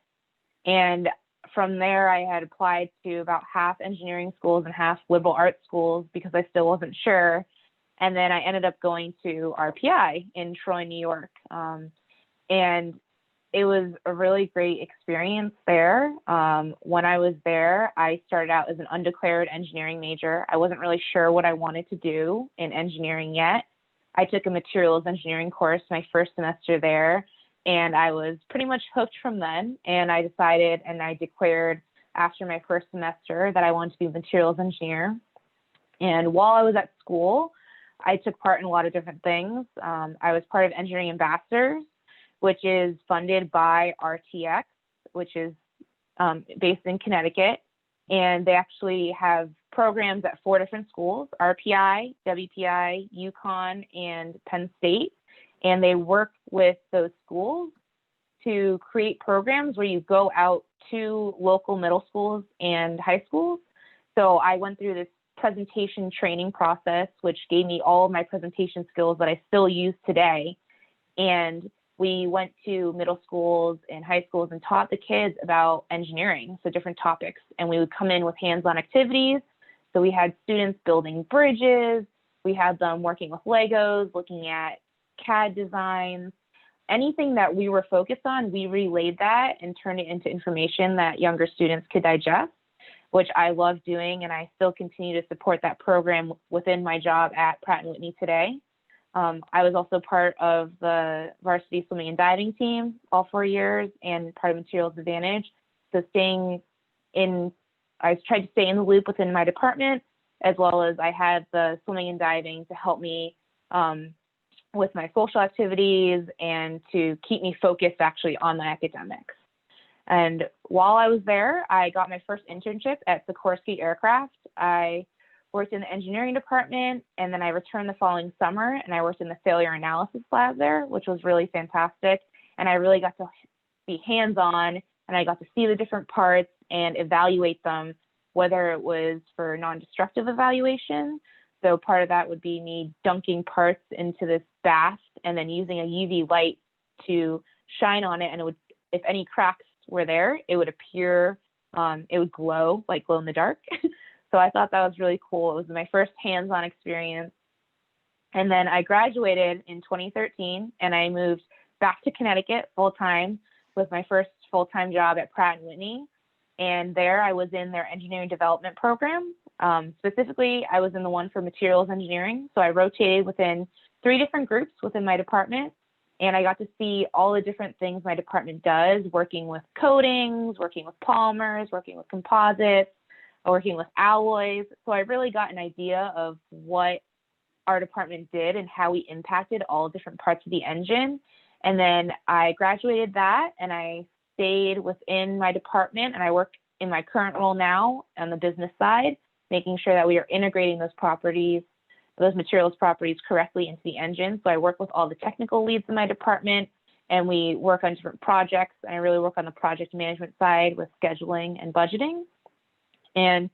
And from there, I had applied to about half engineering schools and half liberal arts schools because I still wasn't sure. And then I ended up going to RPI in Troy, New York. And it was a really great experience there. When I was there, I started out as an undeclared engineering major. I wasn't really sure what I wanted to do in engineering yet. I took a materials engineering course my first semester there, and I was pretty much hooked from then. And I decided, and I declared after my first semester, that I wanted to be a materials engineer. And while I was at school, I took part in a lot of different things. I was part of Engineering Ambassadors, which is funded by RTX, which is based in Connecticut. And they actually have programs at 4 different schools: RPI, WPI, UConn, and Penn State. And they work with those schools to create programs where you go out to local middle schools and high schools. So I went through this presentation training process, which gave me all of my presentation skills that I still use today. And we went to middle schools and high schools and taught the kids about engineering, so different topics. And we would come in with hands-on activities. So we had students building bridges. We had them working with Legos, looking at CAD designs. Anything that we were focused on, we relayed that and turned it into information that younger students could digest, which I love doing, and I still continue to support that program within my job at Pratt & Whitney today. I was also part of the varsity swimming and diving team all 4 years and part of Materials Advantage. So I tried to stay in the loop within my department, as well as I had the swimming and diving to help me with my social activities and to keep me focused actually on the academics. And while I was there, I got my first internship at Sikorsky Aircraft. I worked in the engineering department, and then I returned the following summer, and I worked in the failure analysis lab there, which was really fantastic. And I really got to be hands-on, and I got to see the different parts and evaluate them, whether it was for non-destructive evaluation, So part of that would be me dunking parts into this bath and then using a UV light to shine on it, and it would, if any cracks were there, it would appear, it would glow, like glow in the dark. So I thought that was really cool. It was my first hands-on experience. And then I graduated in 2013 and I moved back to Connecticut full-time with my first full-time job at Pratt & Whitney. And there I was in their engineering development program. Specifically, I was in the one for materials engineering. So I rotated within 3 different groups within my department. And I got to see all the different things my department does, working with coatings, working with polymers, working with composites, working with alloys. So I really got an idea of what our department did and how we impacted all different parts of the engine. And then I graduated that and I stayed within my department, and I work in my current role now on the business side, making sure that we are integrating those properties, those materials properties correctly into the engine. So I work with all the technical leads in my department, and we work on different projects. And I really work on the project management side with scheduling and budgeting. And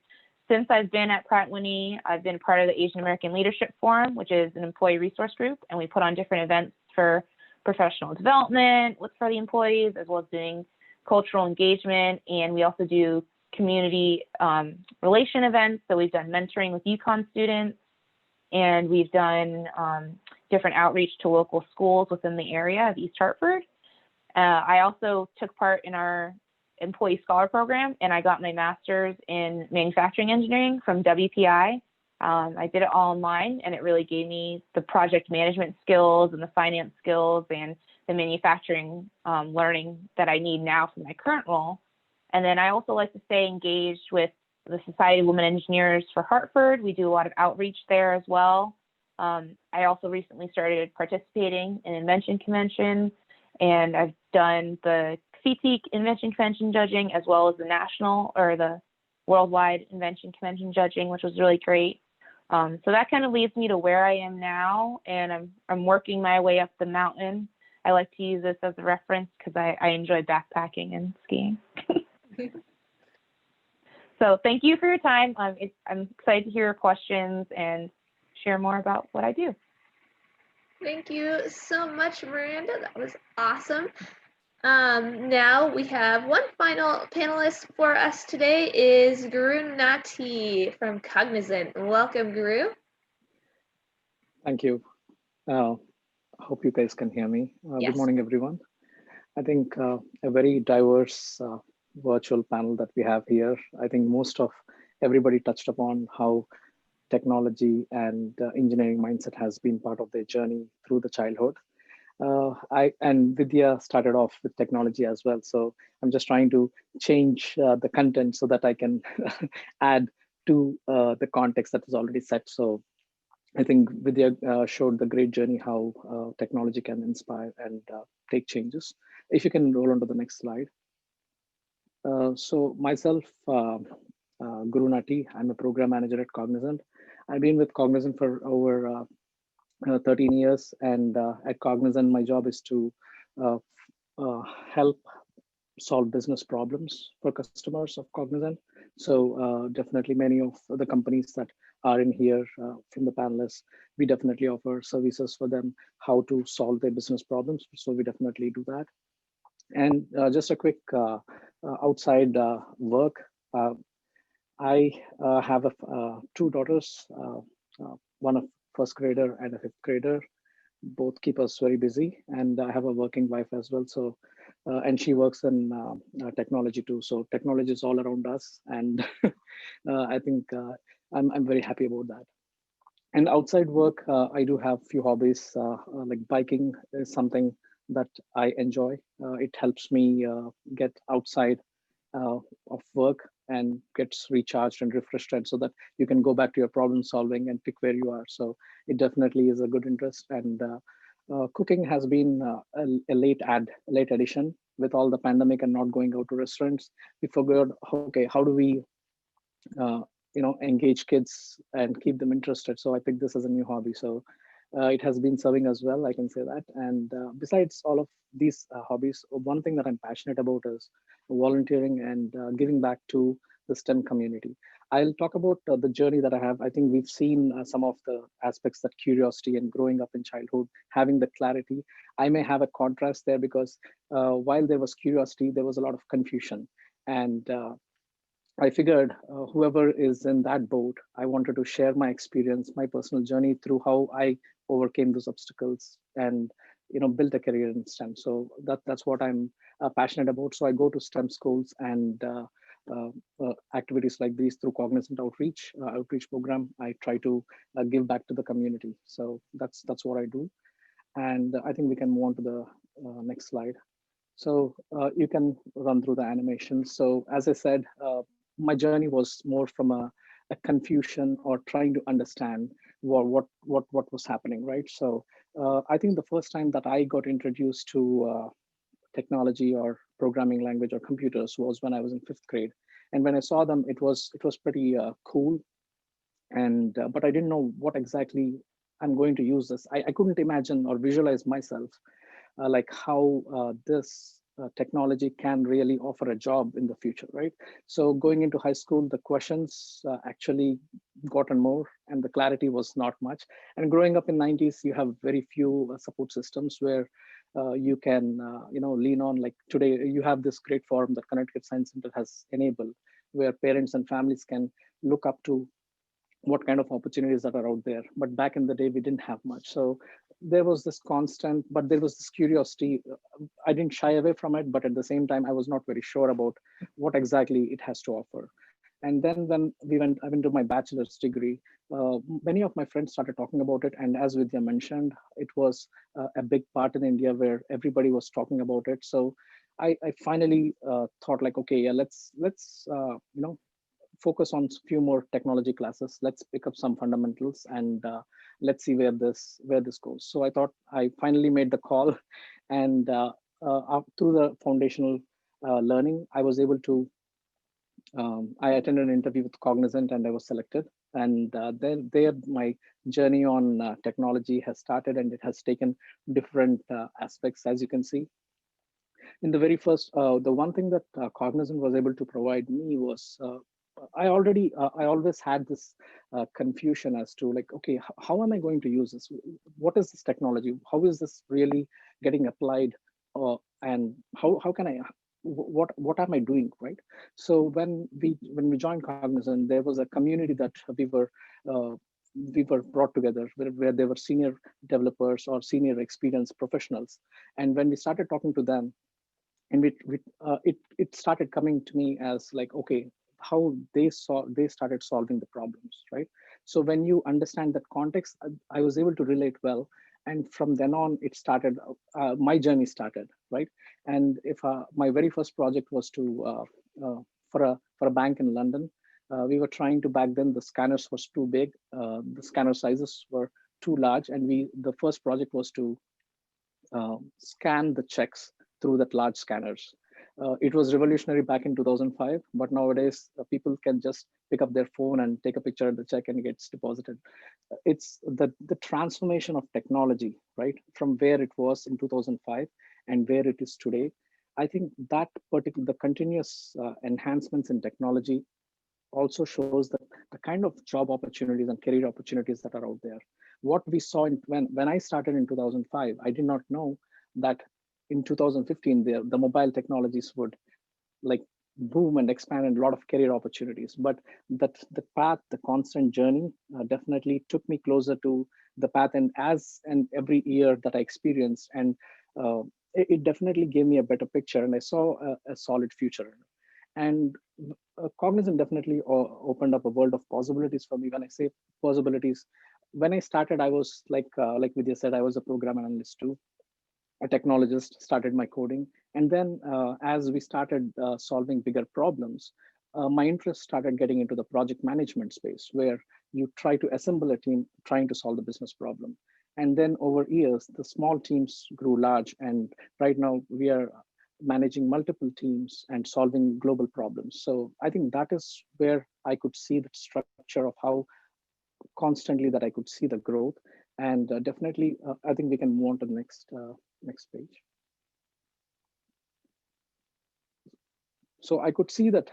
since I've been at Pratt & Whitney, I've been part of the Asian American Leadership Forum, which is an employee resource group, and we put on different events for professional development for the employees, as well as doing cultural engagement. And we also do community relation events. So we've done mentoring with UConn students, and we've done different outreach to local schools within the area of East Hartford. I also took part in our employee scholar program, and I got my master's in manufacturing engineering from WPI. I did it all online, and it really gave me the project management skills and the finance skills and the manufacturing learning that I need now for my current role. And then I also like to stay engaged with the Society of Women Engineers for Hartford. We do a lot of outreach there as well. I also recently started participating in Invention Convention, and I've done the CT Invention Convention judging, as well as the national or the worldwide Invention Convention judging, which was really great. So that kind of leads me to where I am now, and I'm working my way up the mountain. I like to use this as a reference because I enjoy backpacking and skiing. So thank you for your time. I'm excited to hear your questions and share more about what I do. Thank you so much, Miranda. That was awesome. Now we have one final panelist for us today is Gurunati from Cognizant. Welcome, Guru. Thank you. Hope you guys can hear me. Yes. Good morning, everyone. I think a very diverse virtual panel that we have here. I think most of everybody touched upon how technology and engineering mindset has been part of their journey through the childhood. And Vidya started off with technology as well. So I'm just trying to change the content so that I can add to the context that is already set. So I think Vidya showed the great journey how technology can inspire and take changes. If you can roll on to the next slide. So myself, Gurunati, I'm a program manager at Cognizant. I've been with Cognizant for over 13 years, and at Cognizant, my job is to help solve business problems for customers of Cognizant. So definitely many of the companies that are in here from the panelists, we definitely offer services for them, how to solve their business problems. So we definitely do that. And just a quick outside work. I have 2 daughters, one a first grader and a 5th grader. Both keep us very busy, and I have a working wife as well. So, and she works in technology too. So technology is all around us, and I think I'm very happy about that. And outside work, I do have few hobbies. Like biking is something that I enjoy. It helps me get outside of work and gets recharged and refreshed, and so that you can go back to your problem solving and pick where you are. So it definitely is a good interest. And cooking has been a late addition with all the pandemic and not going out to restaurants. We figured, okay, how do we engage kids and keep them interested? So I picked this as a new hobby. So it has been serving as well, I can say that. And besides all of these hobbies, one thing that I'm passionate about is volunteering and giving back to the STEM community. I'll talk about the journey that I have. I think we've seen some of the aspects, that curiosity and growing up in childhood, having the clarity. I may have a contrast there because while there was curiosity, there was a lot of confusion. And I figured whoever is in that boat, I wanted to share my experience, my personal journey through how I overcame those obstacles and built a career in STEM. So that's what I'm passionate about. So I go to STEM schools and uh, activities like these through Cognizant outreach program. I try to give back to the community. So that's what I do. And I think we can move on to the next slide. So you can run through the animation. So as I said, my journey was more from a confusion or trying to understand what was happening, right? So I think the first time that I got introduced to technology or programming language or computers was when I was in 5th grade. And when I saw them, it was pretty cool. And but I didn't know what exactly I'm going to use this. I couldn't imagine or visualize myself like how this technology can really offer a job in the future, right? So going into high school, the questions actually gotten more and the clarity was not much. And growing up in 90s, you have very few support systems where you can lean on. Like today, you have this great forum that Connecticut Science Center has enabled, where parents and families can look up to what kind of opportunities that are out there. But back in the day, we didn't have much. So there was this constant, but there was this curiosity. I didn't shy away from it, but at the same time, I was not very sure about what exactly it has to offer. And then when I went to my bachelor's degree, many of my friends started talking about it. And as Vidya mentioned, it was a big part in India where everybody was talking about it. So I finally thought like, okay, yeah, let's focus on a few more technology classes. Let's pick up some fundamentals and let's see where this goes. So I thought I finally made the call, and through the foundational learning, I was able to. I attended an interview with Cognizant and I was selected. And then there, my journey on technology has started, and it has taken different aspects, as you can see. In the very first, the one thing that Cognizant was able to provide me was I always had this confusion as to like, okay, how am I going to use this? What is this technology? How is this really getting applied? And how can I? What am I doing, right? So when we joined Cognizant, there was a community that uh, we were brought together where there were senior developers or senior experienced professionals, and when we started talking to them, and it started coming to me as like, okay, how they started solving the problems, right? So when you understand that context, I was able to relate well. And from then on, it started, my journey started, right? And if my very first project was to for a bank in London. We were trying to, back then the scanners was too big, the scanner sizes were too large, and the first project was to scan the checks through that large scanners. It was revolutionary back in 2005, but nowadays people can just pick up their phone and take a picture of the check and it gets deposited. It's the transformation of technology, right? From where it was in 2005 and where it is today. I think that the continuous enhancements in technology also shows the kind of job opportunities and career opportunities that are out there. What we saw when I started in 2005, I did not know that in 2015 the mobile technologies would like boom and expand and a lot of career opportunities. But that the path, the constant journey, definitely took me closer to the path. And every year that I experienced, and it definitely gave me a better picture, and I saw a solid future. And Cognizant definitely opened up a world of possibilities for me. When I say possibilities, when I started, I was like Vidya said, I was a program analyst too, a technologist, started my coding. And then as we started solving bigger problems, my interest started getting into the project management space, where you try to assemble a team trying to solve the business problem. And then over years, the small teams grew large. And right now we are managing multiple teams and solving global problems. So I think that is where I could see the structure of how constantly that I could see the growth. And definitely, I think we can move on to the next page. So I could see that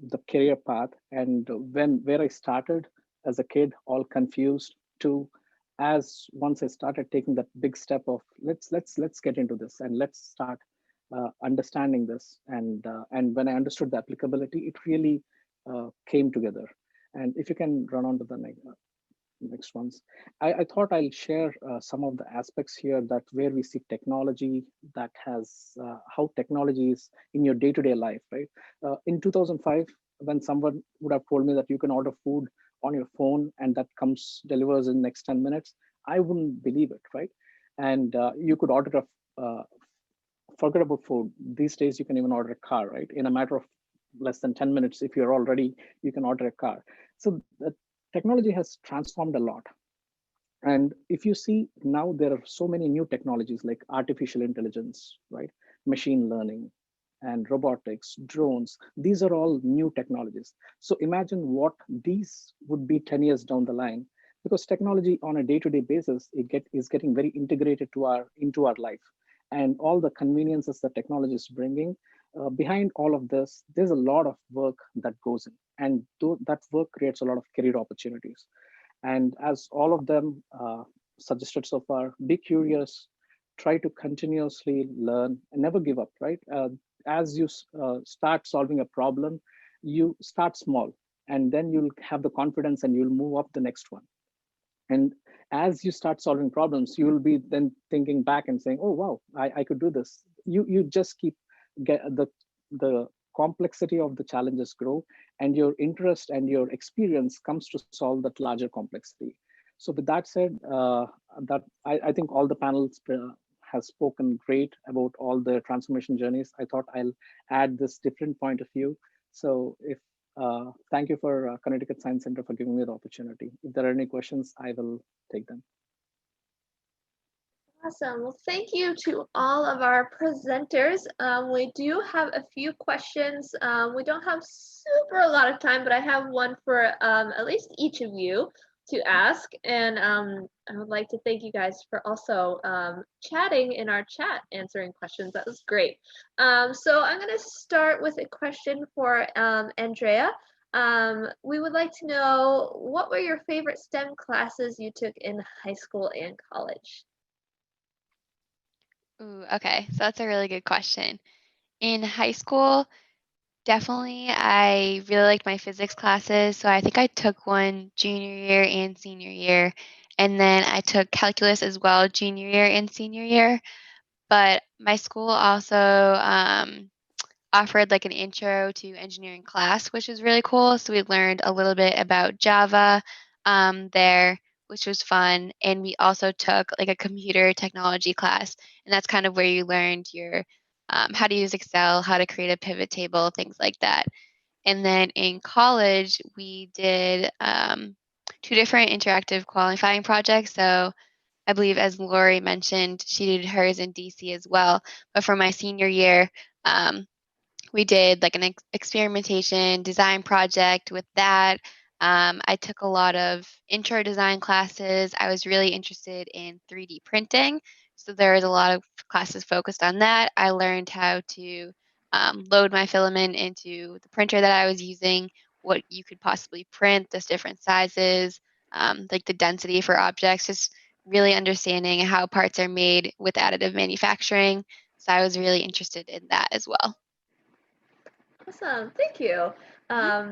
the career path, and where I started as a kid, all confused, to as once I started taking that big step of let's get into this and let's start understanding this, and when I understood the applicability, it really came together. And if you can run on to the next ones. I thought I'll share some of the aspects here that where we see technology that has how technology is in your day-to-day life, right? In 2005, when someone would have told me that you can order food on your phone and that comes delivers in the next 10 minutes, I wouldn't believe it, right? And you could order forget about food. These days, you can even order a car, right? In a matter of less than 10 minutes, if you're all ready, you can order a car. So the technology has transformed a lot. And if you see now, there are so many new technologies like artificial intelligence, right? Machine learning and robotics, drones. These are all new technologies. So imagine what these would be 10 years down the line, because technology on a day-to-day basis, is getting very integrated into our life. And all the conveniences that technology is bringing, behind all of this, there's a lot of work that goes in. And that work creates a lot of career opportunities. And as all of them suggested so far, be curious, try to continuously learn and never give up, right? As you start solving a problem, you start small and then you'll have the confidence and you'll move up the next one. And as you start solving problems, you will be then thinking back and saying, oh, wow, I could do this. You just keep the complexity of the challenges grow, and your interest and your experience comes to solve that larger complexity. So with that said, I think all the panels has spoken great about all the transformation journeys. I thought I'll add this different point of view. So if thank you for Connecticut Science Center for giving me the opportunity. If there are any questions, I will take them. Awesome. Well, thank you to all of our presenters. We do have a few questions. We don't have super a lot of time, but I have one for at least each of you to ask. And I would like to thank you guys for also chatting in our chat, answering questions. That was great. So I'm going to start with a question for Andrea. We would like to know, what were your favorite STEM classes you took in high school and college? Ooh, okay, so that's a really good question. In high school, definitely I really liked my physics classes. So I think I took one junior year and senior year. And then I took calculus as well, junior year and senior year. But my school also offered like an intro to engineering class, which was really cool. So we learned a little bit about Java there, which was fun. And we also took like a computer technology class, and that's kind of where you learned your how to use Excel, how to create a pivot table, things like that. And then in college, we did 2 different interactive qualifying projects. So I believe, as Lori mentioned, she did hers in DC as well. But for my senior year, we did like an experimentation design project with that. I took a lot of intro design classes. I was really interested in 3D printing. So there was a lot of classes focused on that. I learned how to load my filament into the printer that I was using, what you could possibly print, those different sizes, like the density for objects, just really understanding how parts are made with additive manufacturing. So I was really interested in that as well. Awesome, thank you.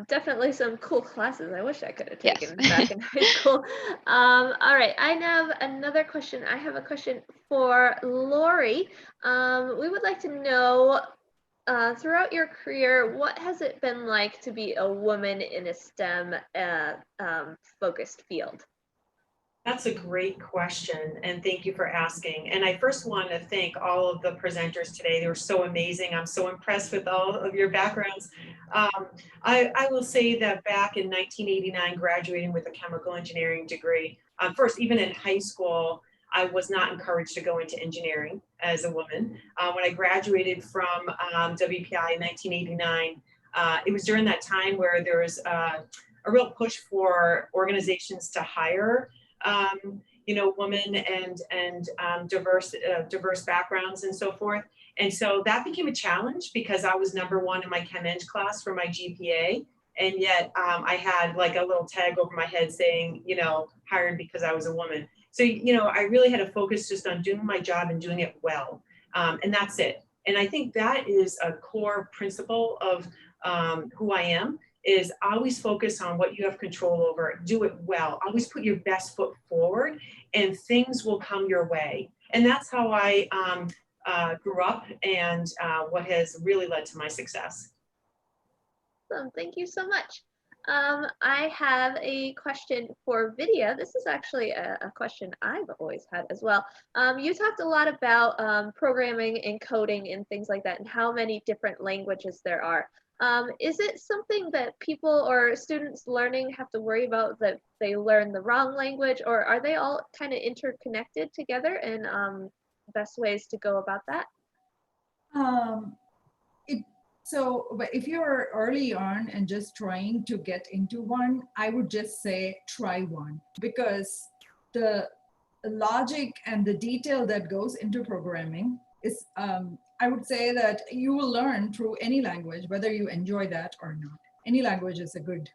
Definitely some cool classes I wish I could have taken Yes. back in high school. All right, I have another question. I have a question for Lori. We would like to know, throughout your career, what has it been like to be a woman in a STEM focused field? That's a great question, and thank you for asking. And I first want to thank all of the presenters today. They were so amazing. I'm so impressed with all of your backgrounds. I will say that back in 1989, graduating with a chemical engineering degree, first, even in high school, I was not encouraged to go into engineering as a woman. When I graduated from WPI in 1989, it was during that time where there was a real push for organizations to hire women and diverse backgrounds and so forth. And so that became a challenge because I was #1 in my Chem Eng class for my GPA. And yet I had like a little tag over my head saying, hired because I was a woman. So, I really had to focus just on doing my job and doing it well. And that's it. And I think that is a core principle of who I am, is always focus on what you have control over, do it well, always put your best foot forward and things will come your way. And that's how I grew up and what has really led to my success. Awesome, thank you so much. I have a question for Vidya. This is actually a question I've always had as well. You talked a lot about programming and coding and things like that and how many different languages there are. Is it something that people or students learning have to worry about, that they learn the wrong language, or are they all kind of interconnected together, and best ways to go about that? But if you're early on and just trying to get into one, I would just say try one, because the logic and the detail that goes into programming is, I would say that you will learn through any language, whether you enjoy that or not. Any language is a good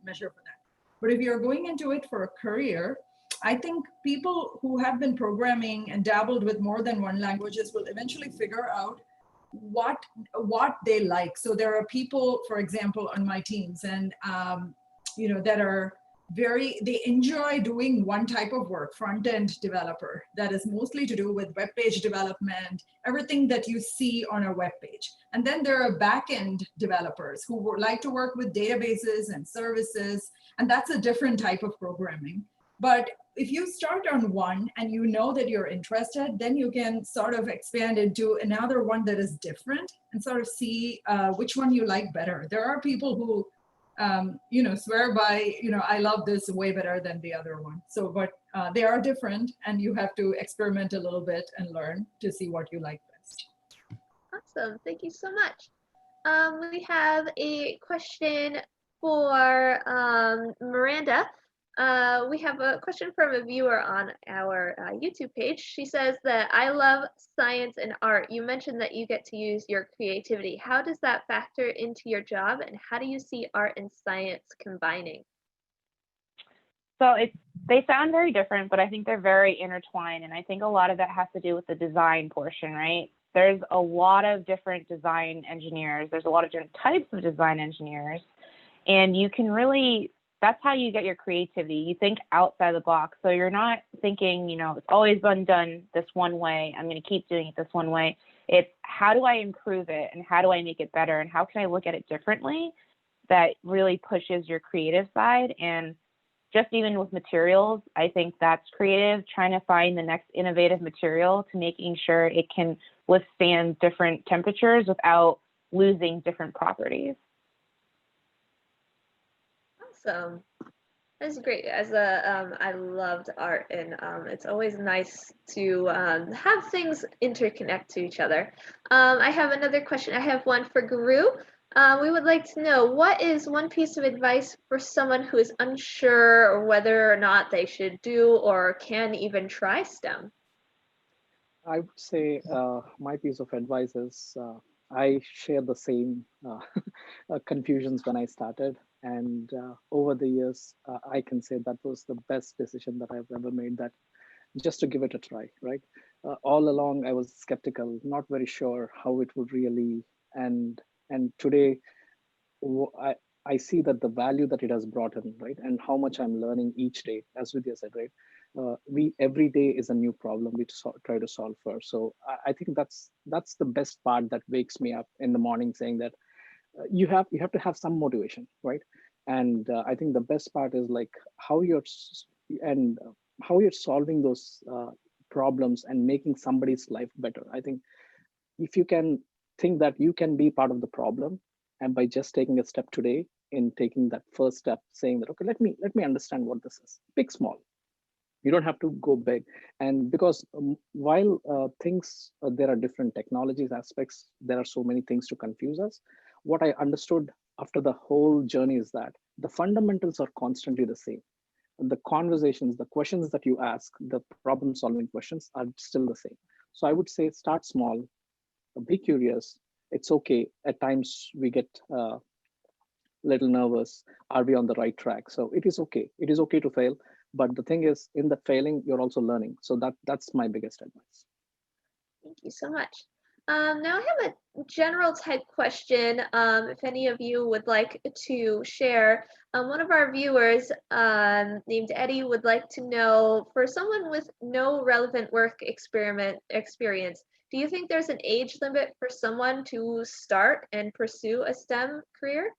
measure for that. But if you're going into it for a career, I think people who have been programming and dabbled with more than one languages will eventually figure out what they like. So there are people, for example, on my teams, and that are they enjoy doing one type of work, front-end developer, that is mostly to do with web page development, everything that you see on a web page. And then there are back-end developers who would like to work with databases and services, and that's a different type of programming. But if you start on one and you know that you're interested, then you can sort of expand into another one that is different and sort of see which one you like better. There are people who, swear by, I love this way better than the other one. So, but they are different, and you have to experiment a little bit and learn to see what you like best. Awesome, thank you so much. We have a question for Miranda. We have a question from a viewer on our YouTube page. She says that, I love science and art. You mentioned that you get to use your creativity. How does that factor into your job, and how do you see art and science combining? So they sound very different, but I think they're very intertwined. And I think a lot of that has to do with the design portion, right? There's a lot of different design engineers. There's a lot of different types of design engineers. And you can really, that's how you get your creativity. You think outside the box. So you're not thinking, it's always been done this one way, I'm going to keep doing it this one way. It's how do I improve it, and how do I make it better, and how can I look at it differently, that really pushes your creative side. And just even with materials, I think that's creative, trying to find the next innovative material to making sure it can withstand different temperatures without losing different properties. Awesome. That's great. I loved art, and it's always nice to have things interconnect to each other. I have another question. I have one for Guru. We would like to know, what is one piece of advice for someone who is unsure whether or not they should do or can even try STEM? I would say my piece of advice is I share the same confusions when I started. And over the years, I can say that was the best decision that I've ever made, that just to give it a try, right? All along, I was skeptical, not very sure how it would really end. And today, I see that the value that it has brought in, right? And how much I'm learning each day, as Vidya said, right? Every day is a new problem we try to solve for. So I think that's the best part that wakes me up in the morning, saying that you have to have some motivation, right? And I think the best part is like how you're solving those problems and making somebody's life better. I think if you can think that you can be part of the problem, and by just taking a step today, in taking that first step, saying that, okay, let me understand what this is, big, small. You don't have to go big. And because while there are different technologies aspects, there are so many things to confuse us. What I understood after the whole journey is that the fundamentals are constantly the same. the conversations, the questions that you ask, the problem solving questions are still the same. So I would say start small, be curious. It's okay. At times we get little nervous. Are we on the right track? So it is okay. It is okay to fail. But the thing is, in the failing, you're also learning. So that's my biggest advice. Thank you so much. Now I have a general type question. If any of you would like to share, one of our viewers named Eddie would like to know, for someone with no relevant work experience, do you think there's an age limit for someone to start and pursue a STEM career?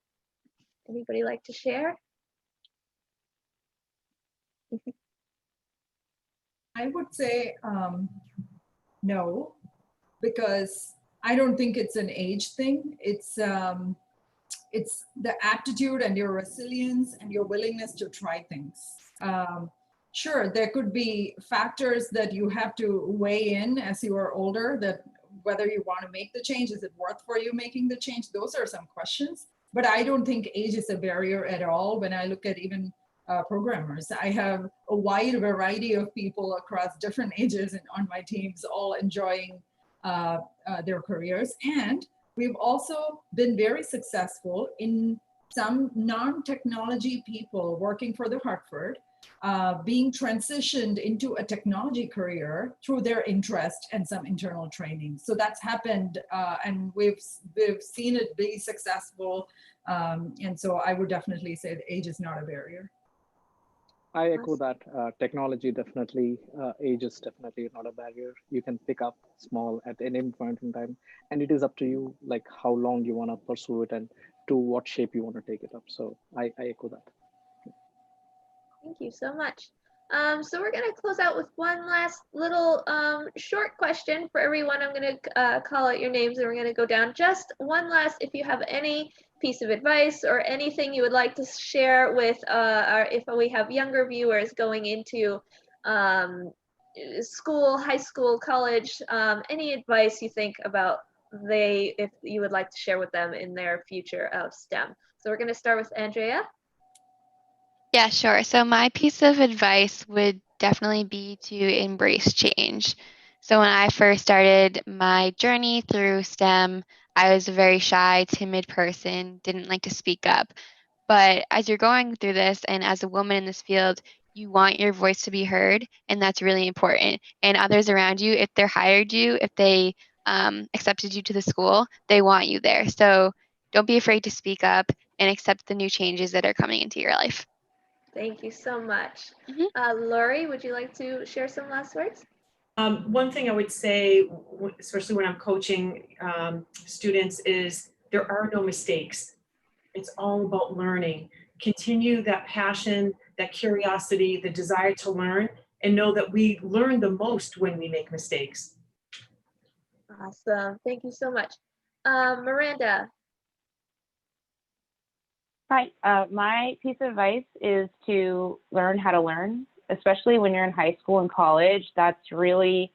Anybody like to share? I would say no, because I don't think it's an age thing. It's the aptitude and your resilience and your willingness to try things. Sure, there could be factors that you have to weigh in as you are older, that whether you want to make the change, is it worth for you making the change? Those are some questions. But I don't think age is a barrier at all. When I look at even programmers, I have a wide variety of people across different ages and on my teams, all enjoying their careers. And we've also been very successful in some non-technology people working for the Hartford, being transitioned into a technology career through their interest and some internal training. So that's happened, and we've seen it be successful. And so I would definitely say that age is not a barrier. I echo that. Technology definitely, age is definitely not a barrier. You can pick up small at any point in time, and it is up to you, like how long you want to pursue it and to what shape you want to take it up. So I echo that. Thank you so much. So we're going to close out with one last little short question for everyone. I'm going to call out your names and we're going to go down. Just one last, if you have any piece of advice or anything you would like to share with if we have younger viewers going into school, high school, college, any advice you think about if you would like to share with them in their future of STEM. So we're going to start with Andrea. Yeah, sure. So my piece of advice would definitely be to embrace change. So when I first started my journey through STEM, I was a very shy, timid person, didn't like to speak up. But as you're going through this, and as a woman in this field, you want your voice to be heard, and that's really important. And others around you, if they hired you, if they accepted you to the school, they want you there. So don't be afraid to speak up and accept the new changes that are coming into your life. Thank you so much. Lori, would you like to share some last words? One thing I would say, especially when I'm coaching students, is there are no mistakes. It's all about learning. Continue that passion, that curiosity, the desire to learn, and know that we learn the most when we make mistakes. Awesome. Thank you so much. Miranda. Hi, my piece of advice is to learn how to learn, especially when you're in high school and college. That's really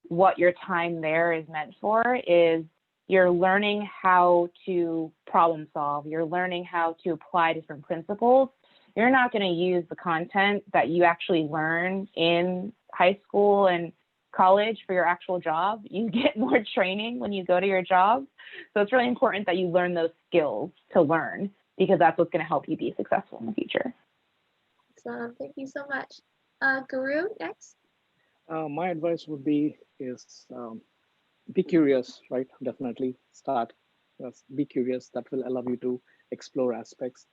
what your time there is meant for, is you're learning how to problem solve. You're learning how to apply different principles. You're not going to use the content that you actually learn in high school and college for your actual job. You get more training when you go to your job. So it's really important that you learn those skills to learn, because that's what's going to help you be successful in the future. So thank you so much. Guru, next. My advice would be be curious, right? Definitely start. Be curious. That will allow you to explore aspects.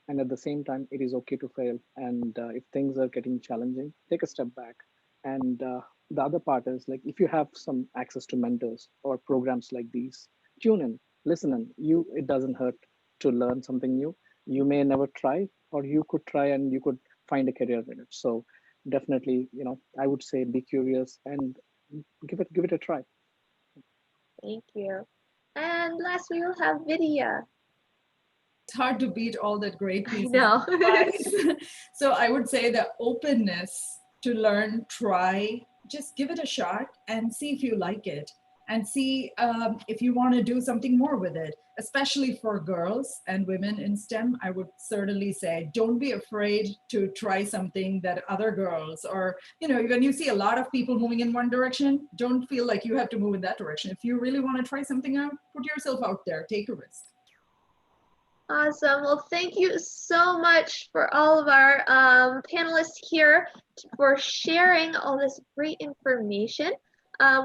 And at the same time, it is okay to fail. And if things are getting challenging, take a step back. And the other part is, like, if you have some access to mentors or programs like these, tune in, listen in. It doesn't hurt to learn something new. You may never try, or you could try and you could find a career in it. So definitely, I would say be curious and give it a try. Thank you. And last we will have Vidya. It's hard to beat all that great pieces. I know. So I would say the openness to learn, try, just give it a shot and see if you like it. and see if you want to do something more with it, especially for girls and women in STEM. I would certainly say, don't be afraid to try something that other girls, or, you know, when you see a lot of people moving in one direction, don't feel like you have to move in that direction. If you really want to try something out, put yourself out there, take a risk. Awesome. Well, thank you so much for all of our panelists here for sharing all this great information.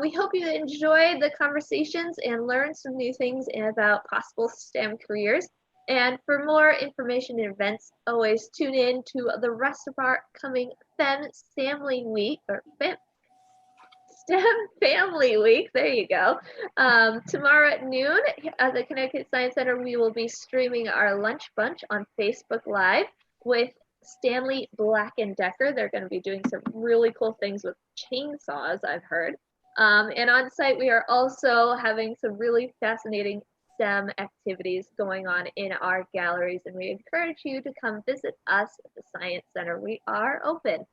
We hope you enjoyed the conversations and learned some new things about possible STEM careers. And for more information and events, always tune in to the rest of our upcoming STEM Family Week, or STEM Family Week, there you go. Tomorrow at noon at the Connecticut Science Center, we will be streaming our lunch bunch on Facebook Live with Stanley Black & Decker. They're going to be doing some really cool things with chainsaws, I've heard. And on site, we are also having some really fascinating STEM activities going on in our galleries, and we encourage you to come visit us at the Science Center. We are open.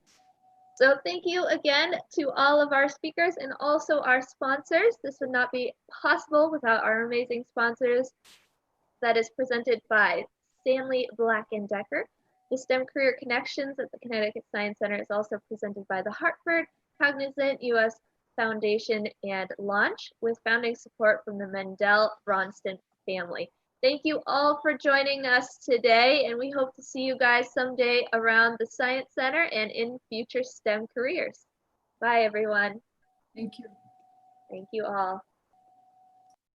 So thank you again to all of our speakers and also our sponsors. This would not be possible without our amazing sponsors. That is presented by Stanley Black & Decker. The STEM Career Connections at the Connecticut Science Center is also presented by the Hartford, Cognizant US Foundation, and Launch, with founding support from the Mendel Bronston family. Thank you all for joining us today, and we hope to see you guys someday around the Science Center and in future STEM careers. Bye, everyone. Thank you. Thank you all.